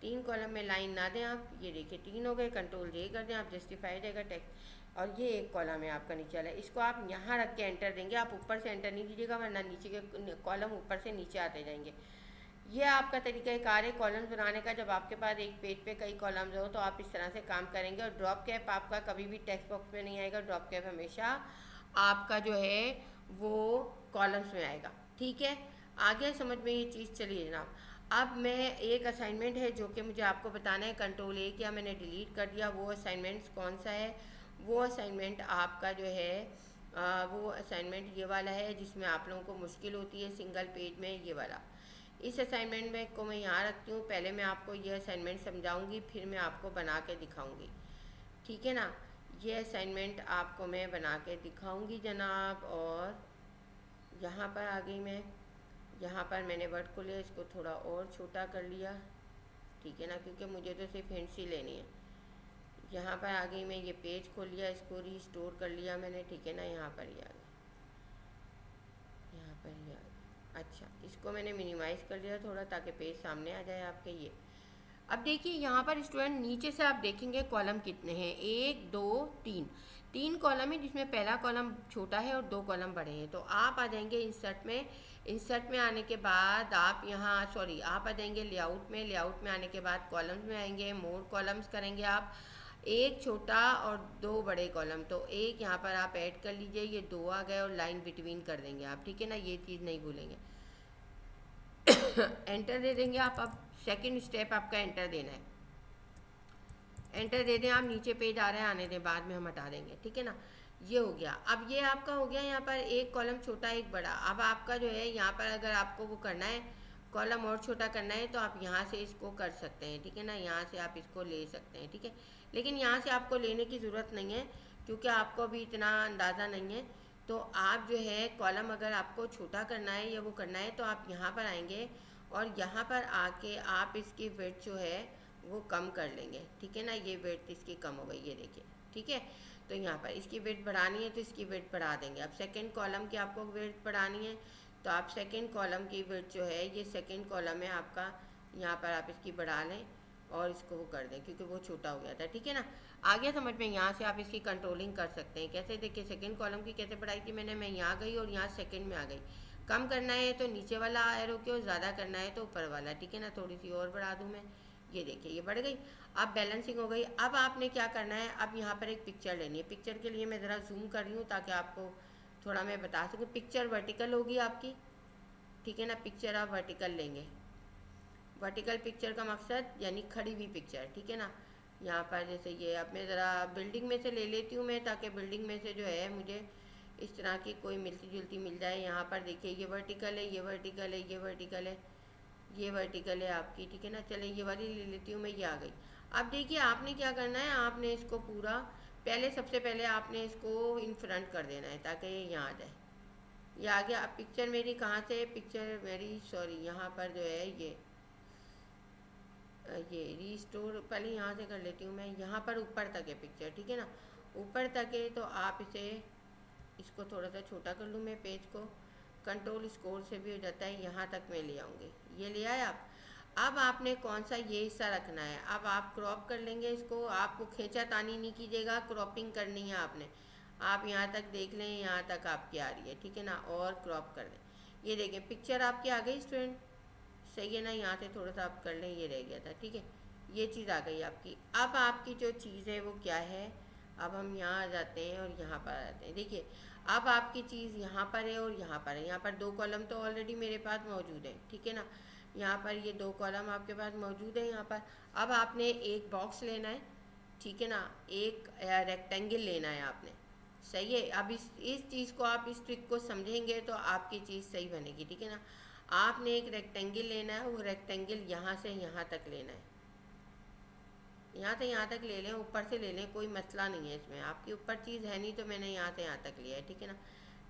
3 कॉलम में लाइन ना दें आप, ये देखिए 3 हो गए, कंट्रोल जे कर दें आप, जस्टिफाई हो जाएगा टेक्स्ट। और ये एक कॉलम है आपका नीचे वाला, इसको आप यहाँ रख के एंटर देंगे, आप ऊपर से एंटर नहीं दीजिएगा, वरना नीचे के कॉलम ऊपर से नीचे आते जाएंगे। ये आपका तरीक़ाकार है कॉलम्स बनाने का। जब आपके पास एक पेज पे कई कॉलम्स हो तो आप इस तरह से काम करेंगे। और ड्रॉप कैप आपका कभी भी टेक्स्ट बॉक्स में नहीं आएगा, ड्रॉप कैप हमेशा आपका जो है वो कॉलम्स में आएगा, ठीक है। आगे समझ में ये चीज़ चलिए जनाब। अब मैं एक असाइनमेंट है जो कि मुझे आपको बताना है, कंट्रोल ए किया मैंने, डिलीट कर दिया। वो असाइनमेंट्स कौन सा है? वो असाइनमेंट आपका जो है वो असाइनमेंट ये वाला है जिसमें आप लोगों को मुश्किल होती है सिंगल पेज में, ये वाला। इस असाइनमेंट में को मैं यहाँ रखती हूँ। पहले मैं आपको ये असाइनमेंट समझाऊँगी, फिर मैं आपको बना के दिखाऊँगी, ठीक है ना। ये असाइनमेंट आपको मैं बना के दिखाऊँगी जनाब। और यहाँ पर आ गई मैं, यहाँ पर मैंने वर्ड को लिया, इसको थोड़ा और छोटा कर लिया, ठीक है ना, क्योंकि मुझे तो सिर्फ हिंट्स ही लेनी है। यहाँ पर आ गई मैं, ये पेज खोल लिया, इसको रीस्टोर कर लिया मैंने, ठीक है ना। यहाँ पर ही आ गया, यहाँ पर ही आ गया। अच्छा, इसको मैंने मिनिमाइज़ कर लिया थोड़ा ताकि पेज सामने आ जाए आपके। ये अब देखिए यहाँ पर स्टूडेंट नीचे से आप देखेंगे कॉलम कितने हैं, 1 2 3 कॉलम है, जिसमें पहला कॉलम छोटा है और 2 कॉलम बड़े हैं। तो आप आ जाएंगे इंसर्ट में। इंसर्ट में आने के बाद आप यहाँ आप आ जाएंगे लेआउट में। लेआउट में आने के बाद कॉलम्स में आएंगे, मोर कॉलम्स करेंगे आप। एक छोटा और 2 बड़े कॉलम, तो एक यहाँ पर आप ऐड कर लीजिए, ये 2 आ गए और लाइन बिटवीन कर देंगे आप, ठीक है ना, ये चीज़ नहीं भूलेंगे। एंटर दे देंगे आप। अब सेकंड स्टेप आपका एंटर देना है, एंटर दे दें आप। नीचे पेज आ रहा है, आने दें, बाद में हम हटा देंगे, ठीक है ना। ये हो गया। अब ये आपका हो गया यहाँ पर एक कॉलम छोटा एक बड़ा। अब आपका जो है यहाँ पर अगर आपको वो करना है, कॉलम और छोटा करना है, तो आप यहाँ से इसको कर सकते हैं, ठीक है ना, यहाँ से आप इसको ले सकते हैं, ठीक है। लेकिन यहाँ से आपको लेने की ज़रूरत नहीं है, क्योंकि आपको अभी इतना अंदाज़ा नहीं है। तो आप जो है कॉलम अगर आपको छोटा करना है या वो करना है, तो आप यहाँ पर आएंगे और यहाँ पर आके आप इसकी विड्थ जो है वो कम कर लेंगे, ठीक है ना। ये विड्थ इसकी कम हो गई, ये देखिए, ठीक है। तो यहाँ पर इसकी विड्थ बढ़ानी है तो इसकी विड्थ बढ़ा देंगे। अब सेकंड कॉलम की आपको विड्थ बढ़ानी है, तो आप सेकंड कॉलम की विड्थ जो है, ये सेकंड कॉलम है आपका, यहाँ पर आप इसकी बढ़ा लें और इसको वो कर दें, क्योंकि वो छोटा हो गया था, ठीक है ना। आ गया समझ में। यहाँ से आप इसकी कंट्रोलिंग कर सकते हैं। कैसे, देखिए सेकंड कॉलम की कैसे बढ़ाई थी मैंने, मैं यहाँ गई और यहाँ सेकंड में आ गई। कम करना है तो नीचे वाला एरो की, और ज़्यादा करना है तो ऊपर वाला, ठीक है ना। थोड़ी सी और बढ़ा दूँ मैं, ये देखिए ये बढ़ गई। अब बैलेंसिंग हो गई। अब आपने क्या करना है, अब यहाँ पर एक पिक्चर लेनी है। पिक्चर के लिए मैं ज़रा जूम कर रही हूँ ताकि आपको थोड़ा मैं बता सकूँ। पिक्चर वर्टिकल होगी आपकी, ठीक है ना। पिक्चर आप वर्टिकल लेंगे। वर्टिकल पिक्चर का मकसद यानी खड़ी हुई पिक्चर, ठीक है ना। यहाँ पर जैसे ये, अब मैं ज़रा बिल्डिंग में से ले लेती हूँ मैं, ताकि बिल्डिंग में से जो है मुझे इस तरह की कोई मिलती जुलती मिल जाए। यहाँ पर देखिए ये वर्टिकल है, ये वर्टिकल है, ये वर्टिकल है, ये वर्टिकल है आपकी, ठीक है ना। चले ये वाली ले लेती हूँ मैं, ये आ गई। अब देखिए आपने क्या करना है, आपने इसको पूरा पहले, सबसे पहले आपने इसको इन फ्रंट कर देना है ताकि ये यहाँ आ जाए। ये आ गया। अब पिक्चर मेरी कहाँ से है, पिक्चर मेरी, सॉरी, यहाँ पर जो है ये रीस्टोर, पहले यहाँ से कर लेती हूँ मैं। यहाँ पर ऊपर तक है पिक्चर, ठीक है ना, ऊपर तक है। तो आप इसे, इसको थोड़ा सा छोटा कर लूँ मैं पेज को, कंट्रोल स्कोर से भी हो जाता है। यहाँ तक मैं ले आऊँगी, ये ले आए आप। अब आपने कौन सा ये हिस्सा रखना है, अब आप क्रॉप कर लेंगे इसको। आपको खींचा तानी नहीं कीजिएगा, क्रॉपिंग करनी है आपने। आप यहाँ तक देख लें, यहाँ तक आपकी आ रही है, ठीक है ना, और क्रॉप कर दें। ये देखें पिक्चर आपकी आ गई स्टूडेंट, सही है ना। यहाँ से थोड़ा सा आप कर लें, ये रह गया था, ठीक है। ये चीज़ आ गई आपकी। अब आपकी जो चीज़ है वो क्या है, अब हम यहाँ आ जाते हैं और यहाँ पर आ जाते हैं। देखिए अब आपकी चीज़ यहाँ पर है और यहाँ पर है। यहाँ पर 2 कॉलम तो ऑलरेडी मेरे पास मौजूद है, ठीक है ना। यहाँ पर ये 2 कॉलम आपके पास मौजूद है यहाँ पर। अब आपने एक बॉक्स लेना है, ठीक है ना, एक रेक्टेंगल लेना है आपने, सही है। अब इस चीज़ को आप, इस ट्रिक को समझेंगे तो आपकी चीज़ सही बनेगी, ठीक है ना। आपने एक रेक्टेंगल लेना है, वो रेक्टेंगल यहाँ से यहाँ तक लेना है। यहाँ से यहाँ तक ले लें, ऊपर से ले लें, कोई मसला नहीं है इसमें। आपकी ऊपर चीज़ है नहीं, तो मैंने यहाँ से यहाँ तक लिया है, ठीक है ना।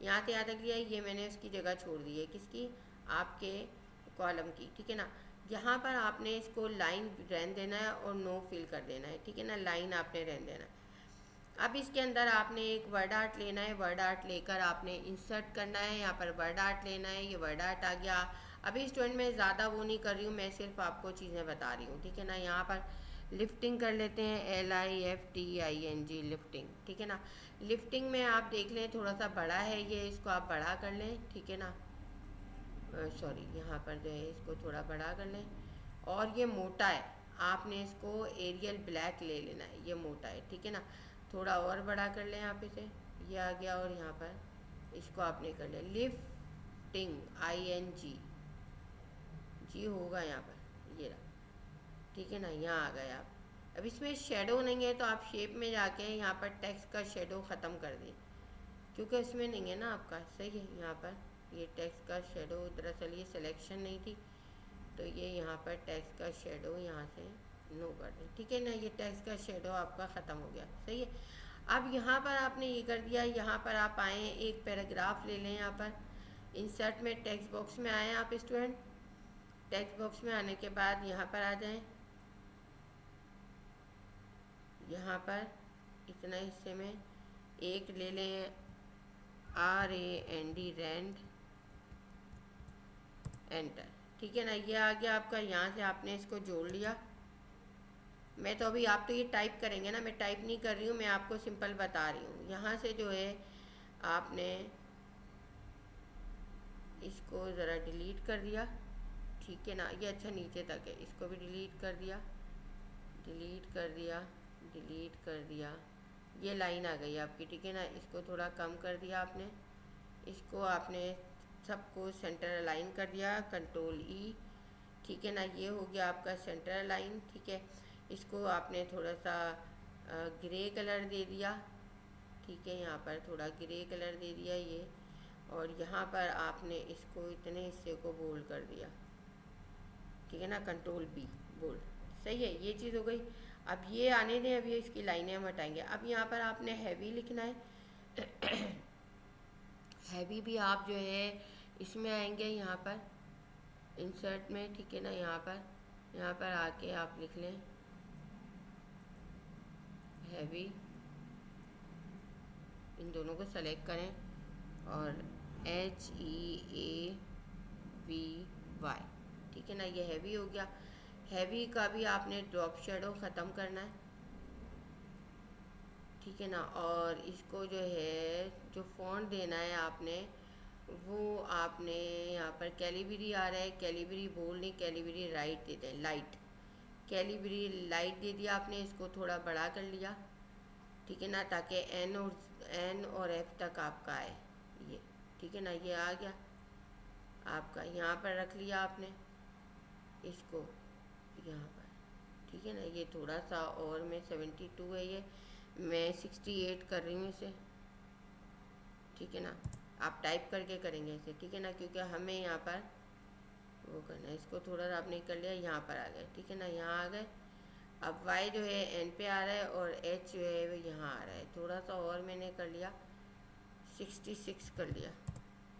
यहाँ से यहाँ तक लिया है, ये मैंने उसकी जगह छोड़ दी है, किसकी, आपके कॉलम की, ठीक है ना। यहाँ पर आपने इसको लाइन रहने देना है और नो फिल कर देना है, ठीक है ना, लाइन आपने रहने देना है। अब इसके अंदर आपने एक वर्ड आर्ट लेना है। वर्ड आर्ट लेकर आपने इंसर्ट करना है, यहाँ पर वर्ड आर्ट लेना है। ये वर्ड आर्ट आ गया। अभी स्टूडेंट मैं ज़्यादा वो नहीं कर रही हूँ, मैं सिर्फ आपको चीज़ें बता रही हूँ, ठीक है ना। यहाँ पर लिफ्टिंग कर लेते हैं, LIFTING, लिफ्टिंग, ठीक है ना। लिफ्टिंग में आप देख लें थोड़ा सा बड़ा है ये, इसको आप बड़ा कर लें, ठीक है ना। सॉरी, यहाँ पर जो है इसको थोड़ा बड़ा कर लें। और ये मोटा है, आपने इसको एरियल ब्लैक ले लेना है, ये मोटा है, ठीक है ना। थोड़ा और बड़ा कर लें आप इसे, ये आ गया। और यहाँ पर इसको आपने कर लिया, लिफ्टिंग, ING, जी होगा यहाँ पर, ये रहा, ठीक है ना। यहाँ आ गए आप। अब इसमें शेडो नहीं है, तो आप शेप में जाके यहाँ पर टेक्स्ट का शेडो ख़त्म कर दें, क्योंकि इसमें नहीं है ना आपका, सही है। यहाँ पर ये टेक्स्ट का शेडो, दरअसल ये सिलेक्शन नहीं थी, तो ये यहाँ पर टेक्स्ट का शेडो यहाँ से नो कर दें, ठीक है ना। ये टेक्स्ट का शेडो आपका ख़त्म हो गया, सही है। अब यहाँ पर आपने ये कर दिया। यहाँ पर आप आएँ, एक पैराग्राफ ले लें। यहाँ पर इंसर्ट में टेक्स्ट बॉक्स में आएँ आप स्टूडेंट। टेक्स्ट बॉक्स में आने के बाद यहाँ पर आ जाएं। यहाँ पर इतना हिस्से में एक ले लें, RAND, रैंड, एंटर, ठीक है ना। ये आ गया आपका। यहाँ से आपने इसको जोड़ लिया। मैं तो अभी, आप तो ये टाइप करेंगे ना, मैं टाइप नहीं कर रही हूँ, मैं आपको सिंपल बता रही हूँ। यहाँ से जो है आपने इसको ज़रा डिलीट कर दिया, ठीक है ना। ये अच्छा नीचे तक है, इसको भी डिलीट कर दिया, डिलीट कर दिया, डिलीट कर दिया, ये लाइन आ गई आपकी, ठीक है ना। इसको थोड़ा कम कर दिया आपने, इसको आपने सबको सेंटर अलाइन कर दिया, कंट्रोल ई, ठीक है ना। ये हो गया आपका सेंटर अलाइन, ठीक है। इसको आपने थोड़ा सा ग्रे कलर दे दिया, ठीक है, यहाँ पर थोड़ा ग्रे कलर दे दिया ये, और यहाँ पर आपने इसको इतने हिस्से को बोल्ड कर दिया, ठीक है ना, कंट्रोल बी बोल्ड, सही है, ये चीज़ हो गई। अब ये आने दें, अभी इसकी लाइनें हम हटाएंगे। अब यहाँ पर आपने हैवी लिखना है हैवी भी आप जो है इसमें आएंगे, यहाँ पर इंसर्ट में, ठीक है ना, यहाँ पर आके आप लिख लें हैवी, इन दोनों को सेलेक्ट करें और HEAVY, ठीक है ना, ये हैवी हो गया। हैवी का भी आपने ड्रॉप शेडो ख़त्म करना है, ठीक है ना। और इसको जो है जो फ़ॉन्ट देना है आपने, वो आपने यहाँ पर कैलिबरी आ रहा है, कैलिबरी बोल्ड नहीं, कैलिबरी राइट देते हैं, लाइट, कैलिबरी लाइट दे दिया आपने, इसको थोड़ा बड़ा कर लिया, ठीक है ना, ताकि एन और एफ तक आपका आए ये, ठीक है ना। ये आ गया आपका, यहाँ पर रख लिया आपने इसको यहाँ पर, ठीक है ना। ये थोड़ा सा और मैं 72 है, ये मैं 68 कर रही हूँ इसे, ठीक है ना। आप टाइप करके करेंगे इसे, ठीक है ना, क्योंकि हमें यहाँ पर वो करना है। इसको थोड़ा सा आपने कर लिया, यहाँ पर आ गए, ठीक है ना, यहाँ आ गए। अब y जो है n पे आ रहा है और h जो है वो यहाँ आ रहा है, थोड़ा सा और मैंने कर लिया, 66 कर लिया,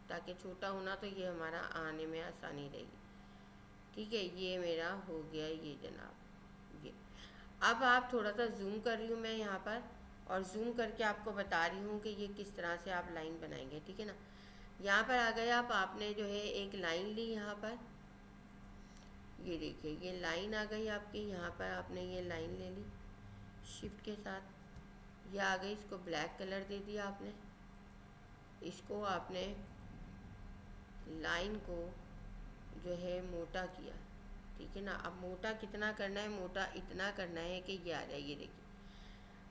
ताकि छोटा होना तो ये हमारा आने में आसानी रहेगी, ठीक है। ये मेरा हो गया ये जनाब, ये। अब आप थोड़ा सा जूम कर रही हूँ मैं यहाँ पर, और जूम करके आपको बता रही हूँ कि ये किस तरह से आप लाइन बनाएंगे, ठीक है ना। यहाँ पर आ गए आप, आपने जो है एक लाइन ली यहाँ पर, ये देखिए ये लाइन आ गई आपकी, यहाँ पर आपने ये लाइन ले ली शिफ्ट के साथ, ये आ गई, इसको ब्लैक कलर दे दिया आपने, इसको आपने लाइन को जो है मोटा किया, ठीक है ना। अब मोटा कितना करना है, मोटा इतना करना है कि ये आ जाए, ये देखिए,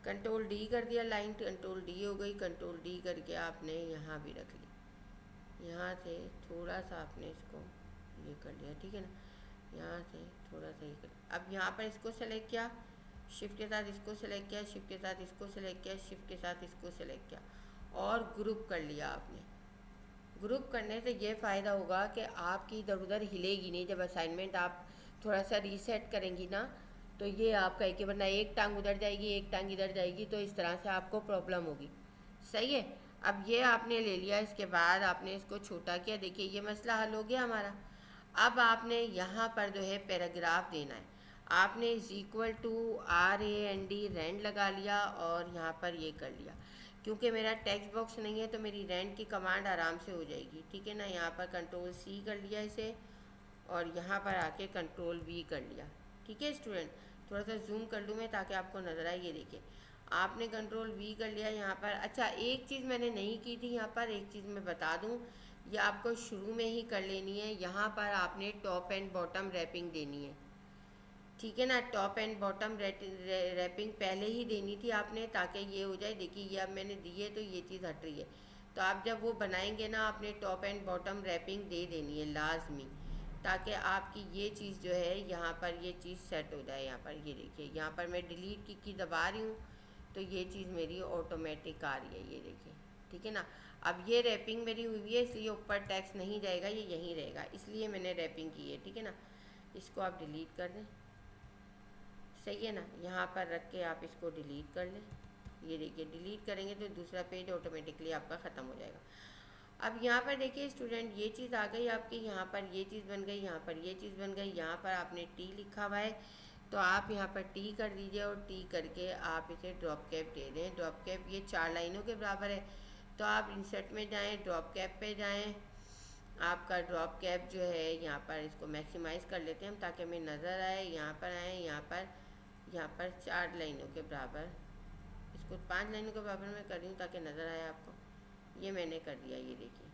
कंट्रोल डी कर दिया, लाइन कंट्रोल डी हो गई, कंट्रोल डी करके आपने यहाँ भी रख ली, यहाँ से थोड़ा सा आपने इसको ये कर लिया, ठीक है ना, यहाँ से थोड़ा सा ये कर। अब यहाँ पर इसको सेलेक्ट किया, शिफ्ट के साथ इसको सेलेक्ट किया, शिफ्ट के साथ इसको सेलेक्ट किया, शिफ्ट के साथ इसको सेलेक्ट किया, और ग्रुप कर लिया आपने। ग्रुप करने से ये फ़ायदा होगा कि आपकी इधर उधर हिलेगी नहीं, जब असाइनमेंट आप थोड़ा सा रीसेट करेंगी ना, तो ये आपका एक, वरना एक टांग उधर जाएगी एक टांग इधर जाएगी, तो इस तरह से आपको प्रॉब्लम होगी, सही है। अब ये आपने ले लिया, इसके बाद आपने इसको छोटा किया, देखिए ये मसला हल हो गया हमारा। अब आपने यहाँ पर जो है पैराग्राफ देना है, आपने is equal to RAND rand लगा लिया, और यहाँ पर ये कर लिया, क्योंकि मेरा टेक्स्ट बॉक्स नहीं है तो मेरी रैंड की कमांड आराम से हो जाएगी, ठीक है ना। यहाँ पर कंट्रोल C कर लिया इसे, और यहाँ पर आके कंट्रोल V कर लिया, ठीक है स्टूडेंट। थोड़ा सा जूम कर लूँ मैं ताकि आपको नज़र आए, ये देखिए आपने कंट्रोल V कर लिया यहाँ पर। अच्छा, एक चीज़ मैंने नहीं की थी यहाँ पर, एक चीज़ मैं बता दूँ, ये आपको शुरू में ही कर लेनी है। यहाँ पर आपने टॉप एंड बॉटम रैपिंग देनी है, ठीक है ना। टॉप एंड बॉटम रैपिंग पहले ही देनी थी आपने, ताकि ये हो जाए, देखिए ये अब मैंने दी है तो ये चीज़ हट रही है, तो आप जब वो बनाएंगे ना, आपने टॉप एंड बॉटम रैपिंग दे देनी है लाजमी, ताकि आपकी ये चीज़ जो है यहाँ पर ये चीज़ सेट हो जाए। यहाँ पर ये देखिए, यहाँ पर मैं डिलीट की दबा रही हूँ तो ये चीज़ मेरी ऑटोमेटिक आ रही है, ये देखिए, ठीक है ना। अब ये रैपिंग मेरी हुई है, इसलिए ऊपर टैक्स नहीं जाएगा, ये यहीं रहेगा, इसलिए मैंने रैपिंग की है, ठीक है ना। इसको आप डिलीट कर दें, सही है ना। यहाँ पर रख के आप इसको डिलीट कर लें, ये देखिए डिलीट करेंगे तो दूसरा पेज ऑटोमेटिकली आपका ख़त्म हो जाएगा। अब यहाँ पर देखिए स्टूडेंट, ये चीज़ आ गई आपकी, यहाँ पर ये चीज़ बन गई, यहाँ पर ये चीज़ बन गई, यहाँ पर आपने T लिखा हुआ है तो आप यहाँ पर T कर दीजिए, और T करके आप इसे ड्रॉप कैप दे दें। ड्रॉप कैप ये 4 लाइनों के बराबर है, तो आप इंसर्ट में जाएँ, ड्रॉप कैप पे जाएँ, आपका ड्रॉप कैप जो है यहाँ पर, इसको मैक्सिमाइज़ कर लेते हैं हम ताकि हमें नज़र आए। यहाँ पर आए, यहाँ पर 4 लाइनों के बराबर, इसको 5 लाइनों के बराबर मैं कर रही हूँ ताकि नज़र आए आपको। ये मैंने कर दिया, ये देखिए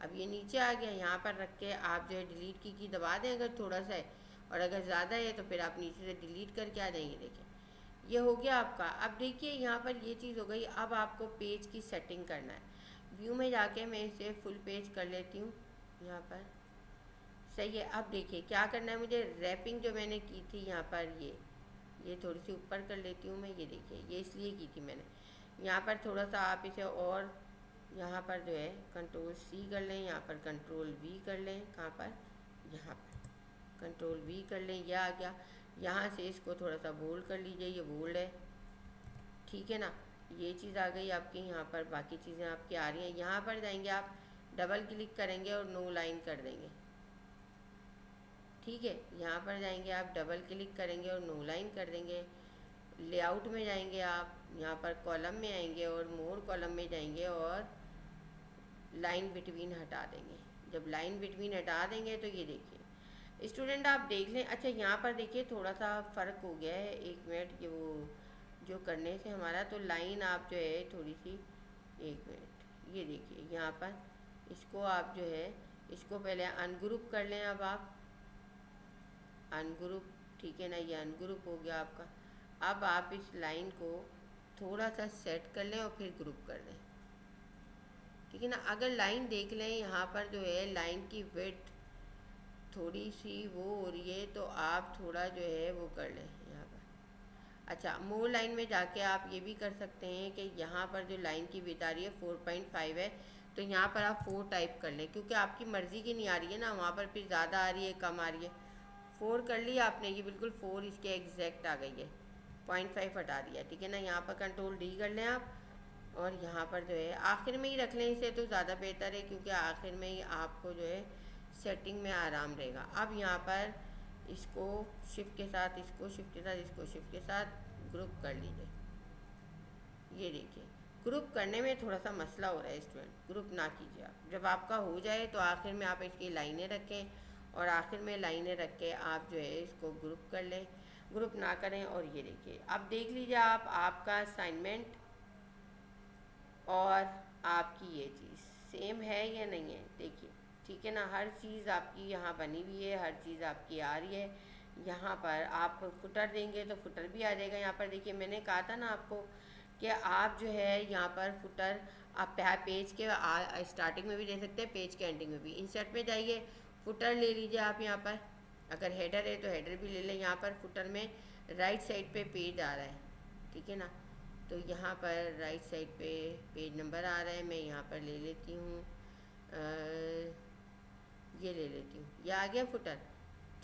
अब ये नीचे आ गया। यहाँ पर रख के आप जो है डिलीट की दबा दें अगर थोड़ा सा है, और अगर ज़्यादा है तो फिर आप नीचे से डिलीट करके आ जाएंगे। देखिए ये हो गया आपका। अब देखिए यहाँ पर ये चीज़ हो गई। अब आपको पेज की सेटिंग करना है। व्यू में जाके मैं इसे फुल पेज कर लेती हूँ यहाँ पर। सही है। अब देखिए क्या करना है मुझे, रैपिंग जो मैंने की थी यहाँ पर, ये थोड़ी सी ऊपर कर लेती हूँ मैं। ये देखिए ये इसलिए की थी मैंने। यहाँ पर थोड़ा सा आप इसे और यहाँ पर जो है कंट्रोल सी कर लें, यहाँ पर कंट्रोल वी कर लें। कहाँ पर, यहाँ पर कंट्रोल वी कर लें। यह आ गया। यहाँ से इसको थोड़ा सा बोल्ड कर लीजिए, ये बोल्ड है, ठीक है ना। ये चीज़ आ गई आपकी। यहाँ पर बाकी चीज़ें आपकी आ रही हैं। यहाँ पर जाएंगे आप, डबल क्लिक करेंगे और नो लाइन कर देंगे, ठीक है। यहाँ पर जाएंगे आप, डबल क्लिक करेंगे और नो लाइन कर देंगे। लेआउट में जाएंगे आप, यहाँ पर कॉलम में आएंगे और मोर कॉलम में जाएंगे और लाइन बिटवीन हटा देंगे। जब लाइन बिटवीन हटा देंगे तो ये देखिए स्टूडेंट आप देख लें। अच्छा यहाँ पर देखिए थोड़ा सा फ़र्क हो गया है, एक मिनट, कि वो जो करने से हमारा तो लाइन आप जो है थोड़ी सी, एक मिनट, ये देखिए यहाँ पर इसको आप जो है इसको पहले अनग्रुप कर लें। अब आप अनग्रुप, ठीक है ना, ये अनग्रुप हो गया आपका। अब आप इस लाइन को थोड़ा सा सेट कर लें और फिर ग्रुप कर लें, ठीक है ना। अगर लाइन देख लें यहाँ पर जो है लाइन की विड्थ थोड़ी सी वो हो रही है, तो आप थोड़ा जो है वो कर लें यहाँ पर। अच्छा मोर लाइन में जाके आप ये भी कर सकते हैं कि यहाँ पर जो लाइन की विड्थ आ रही है 4.5 है, तो यहाँ पर आप 4 टाइप कर लें, क्योंकि आपकी मर्ज़ी की नहीं आ रही है ना, वहाँ पर फिर ज़्यादा आ रही है कम आ रही है। 4 कर लिया आपने, ये बिल्कुल 4 इसके एग्जैक्ट आ गई है, 0.5 हटा दिया, ठीक है ना। यहाँ पर कंट्रोल डी कर लें आप, और यहाँ पर जो है आखिर में ही रख लें इसे तो ज़्यादा बेहतर है, क्योंकि आखिर में ही आपको जो है सेटिंग में आराम रहेगा। अब यहाँ पर इसको शिफ्ट के साथ, इसको शिफ्ट के साथ, इसको शिफ्ट के साथ ग्रुप कर लीजिए। ये देखिए ग्रुप करने में थोड़ा सा मसला हो रहा है स्टूडेंट, ग्रुप ना कीजिए आप। जब आपका हो जाए तो आखिर में आप इसकी लाइनें रखें, और आखिर में लाइनें रख के आप जो है इसको ग्रुप कर लें, ग्रुप ना करें। और ये देखिए अब देख लीजिए आप, आपका असाइनमेंट और आपकी ये चीज़ सेम है या नहीं है, देखिए, ठीक है ना। हर चीज़ आपकी यहाँ बनी हुई है, हर चीज़ आपकी आ रही है। यहाँ पर आप फुटर देंगे तो फुटर भी आ जाएगा। यहाँ पर देखिए मैंने कहा था ना आपको कि आप जो है यहाँ पर फुटर आप पेज के स्टार्टिंग में भी दे सकते हैं, पेज के एंडिंग में भी। इंसर्ट में जाइए, फुटर ले लीजिए आप यहाँ पर। अगर हेडर है तो हेडर भी ले लें। यहाँ पर फुटर में राइट साइड पे पेज आ रहा है, ठीक है ना। तो यहाँ पर राइट साइड पे पेज नंबर आ रहा है, मैं यहाँ पर ले लेती हूँ, ये ले लेती हूँ, ये आ गया फुटर,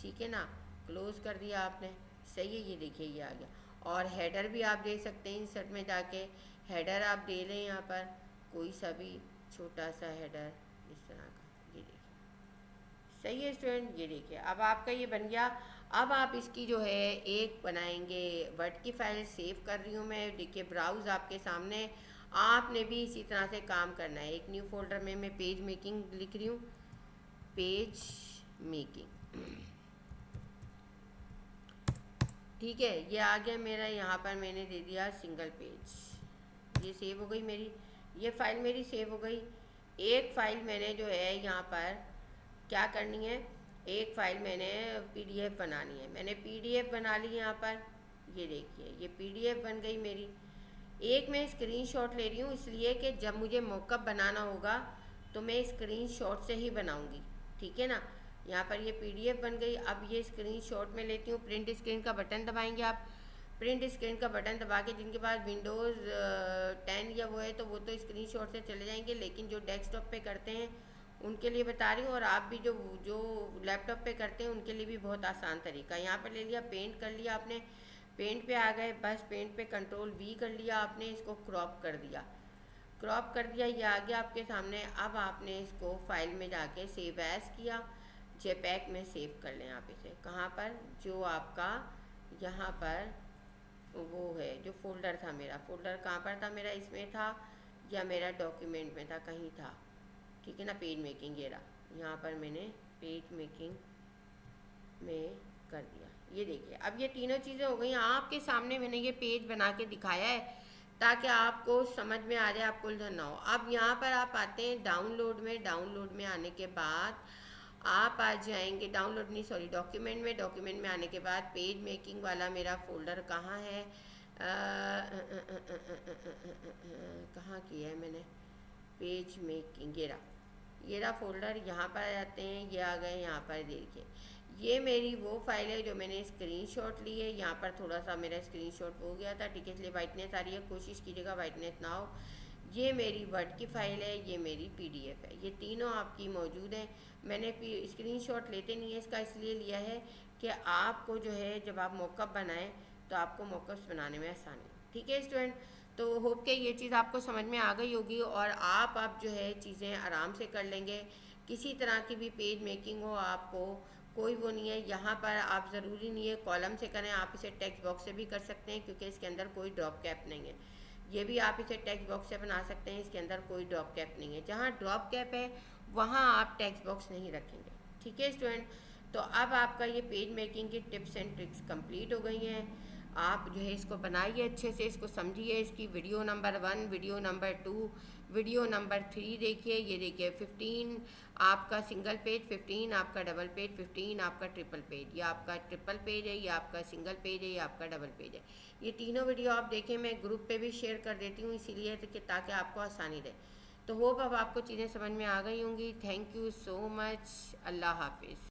ठीक है ना। क्लोज़ कर दिया आपने, सही है। ये देखिए ये आ गया। और हेडर भी आप दे सकते हैं, इंसर्ट में जाके हेडर आप दे लें यहाँ पर, कोई सा भी छोटा सा हेडर इस तरह का, ये देखिए, सही है स्टूडेंट। ये देखिए अब आपका ये बन गया। अब आप इसकी जो है एक बनाएंगे, वर्ड की फाइल सेव कर रही हूँ मैं, देखिए ब्राउज़ आपके सामने। आपने भी इसी तरह से काम करना है। एक न्यू फोल्डर में मैं पेज मेकिंग लिख रही हूँ, पेज मेकिंग, ठीक है। ये आ गया मेरा, यहाँ पर मैंने दे दिया सिंगल पेज, ये सेव हो गई मेरी, ये फाइल मेरी सेव हो गई। एक फ़ाइल मैंने जो है यहाँ पर क्या करनी है, एक फ़ाइल मैंने पीडीएफ बनानी है। मैंने पीडीएफ बना ली यहाँ पर, ये देखिए ये पीडीएफ बन गई मेरी। एक मैं स्क्रीनशॉट ले रही हूँ, इसलिए कि जब मुझे मॉकअप बनाना होगा तो मैं स्क्रीनशॉट से ही बनाऊँगी, ठीक है ना। यहाँ पर ये पीडीएफ बन गई। अब ये स्क्रीनशॉट में लेती हूँ, प्रिंट स्क्रीन का बटन दबाएंगे आप। प्रिंट स्क्रीन का बटन दबा के, जिनके पास विंडोज़ 10 या वो है तो वो तो स्क्रीनशॉट से चले जाएंगे, लेकिन जो डेस्कटॉप पे करते हैं उनके लिए बता रही हूँ, और आप भी जो जो लैपटॉप पे करते हैं उनके लिए भी बहुत आसान तरीका। यहाँ पर ले लिया, पेंट कर लिया आपने, पेंट पे आ गए, बस पेंट पे कंट्रोल वी कर लिया आपने, इसको क्रॉप कर दिया, क्रॉप कर दिया, ये आ गया आपके सामने। अब आपने इसको फाइल में जाके सेव एज़ किया, जेपैक में सेव कर लें आप इसे। कहाँ पर, जो आपका यहाँ पर वो है, जो फोल्डर था मेरा, फोल्डर कहाँ पर था मेरा, इसमें था या मेरा डॉक्यूमेंट में था, कहीं था, ठीक है ना। पेज मेकिंग, ये रहा, यहाँ पर मैंने पेज मेकिंग में कर दिया। ये देखिए अब ये तीनों चीज़ें हो गई आपके सामने। मैंने ये पेज बना के दिखाया है ताकि आपको समझ में आ जाए, आपको उलझन ना हो। अब यहाँ पर आप आते हैं डाउनलोड में, डाउनलोड में आने के बाद आप आ जाएंगे, डाउनलोड नहीं सॉरी, डॉक्यूमेंट में, डॉक्यूमेंट में आने के बाद पेज मेकिंग वाला मेरा फ़ोल्डर कहाँ है, कहाँ किया है मैंने पेज मेकिंग, ये रहा फोल्डर, यहाँ पर आ जाते हैं, ये आ गए यहाँ पर। देखिए ये मेरी वो फाइल है जो मैंने स्क्रीनशॉट ली है। यहाँ पर थोड़ा सा मेरा स्क्रीनशॉट हो गया था, ठीक है, इसलिए वाइटनेस आ रही है, कोशिश कीजिएगा वाइटनेस ना हो। ये मेरी वर्ड की फ़ाइल है, ये मेरी पीडीएफ है, ये तीनों आपकी मौजूद हैं। मैंने स्क्रीनशॉट लेते नहीं है इसका, इसलिए लिया है कि आपको जो है जब आप मॉकअप बनाएं तो आपको मॉकअप्स बनाने में आसानी हो। ठीक है स्टूडेंट, तो होप के ये चीज़ आपको समझ में आ गई होगी और आप जो है चीज़ें आराम से कर लेंगे। किसी तरह की भी पेज मेकिंग हो आपको कोई वो नहीं है। यहाँ पर आप ज़रूरी नहीं है कॉलम से करें, आप इसे टेक्स्ट बॉक्स से भी कर सकते हैं क्योंकि इसके अंदर कोई ड्रॉप कैप नहीं है। ये भी आप इसे टेक्स्ट बॉक्स से बना सकते हैं, इसके अंदर कोई ड्रॉप कैप नहीं है। जहाँ ड्रॉप कैप है वहाँ आप टेक्स्ट बॉक्स नहीं रखेंगे। ठीक है स्टूडेंट, तो अब आपका ये पेज मेकिंग की टिप्स एंड ट्रिक्स कंप्लीट हो गई हैं। आप जो है इसको बनाइए अच्छे से, इसको समझिए। इसकी video number 1, video number 2, video number 3 देखिए। ये देखिए 15 आपका सिंगल पेज, 15 आपका डबल पेज, 15 आपका ट्रिपल पेज। ये आपका ट्रिपल पेज है, ये आपका सिंगल पेज है, ये आपका डबल पेज है। ये तीनों वीडियो आप देखें, मैं ग्रुप पे भी शेयर कर देती हूँ इसीलिए कि ताकि आपको आसानी रहे। तो होप अब आपको चीज़ें समझ में आ गई होंगी। Thank you so much. अल्लाह हाफिज़।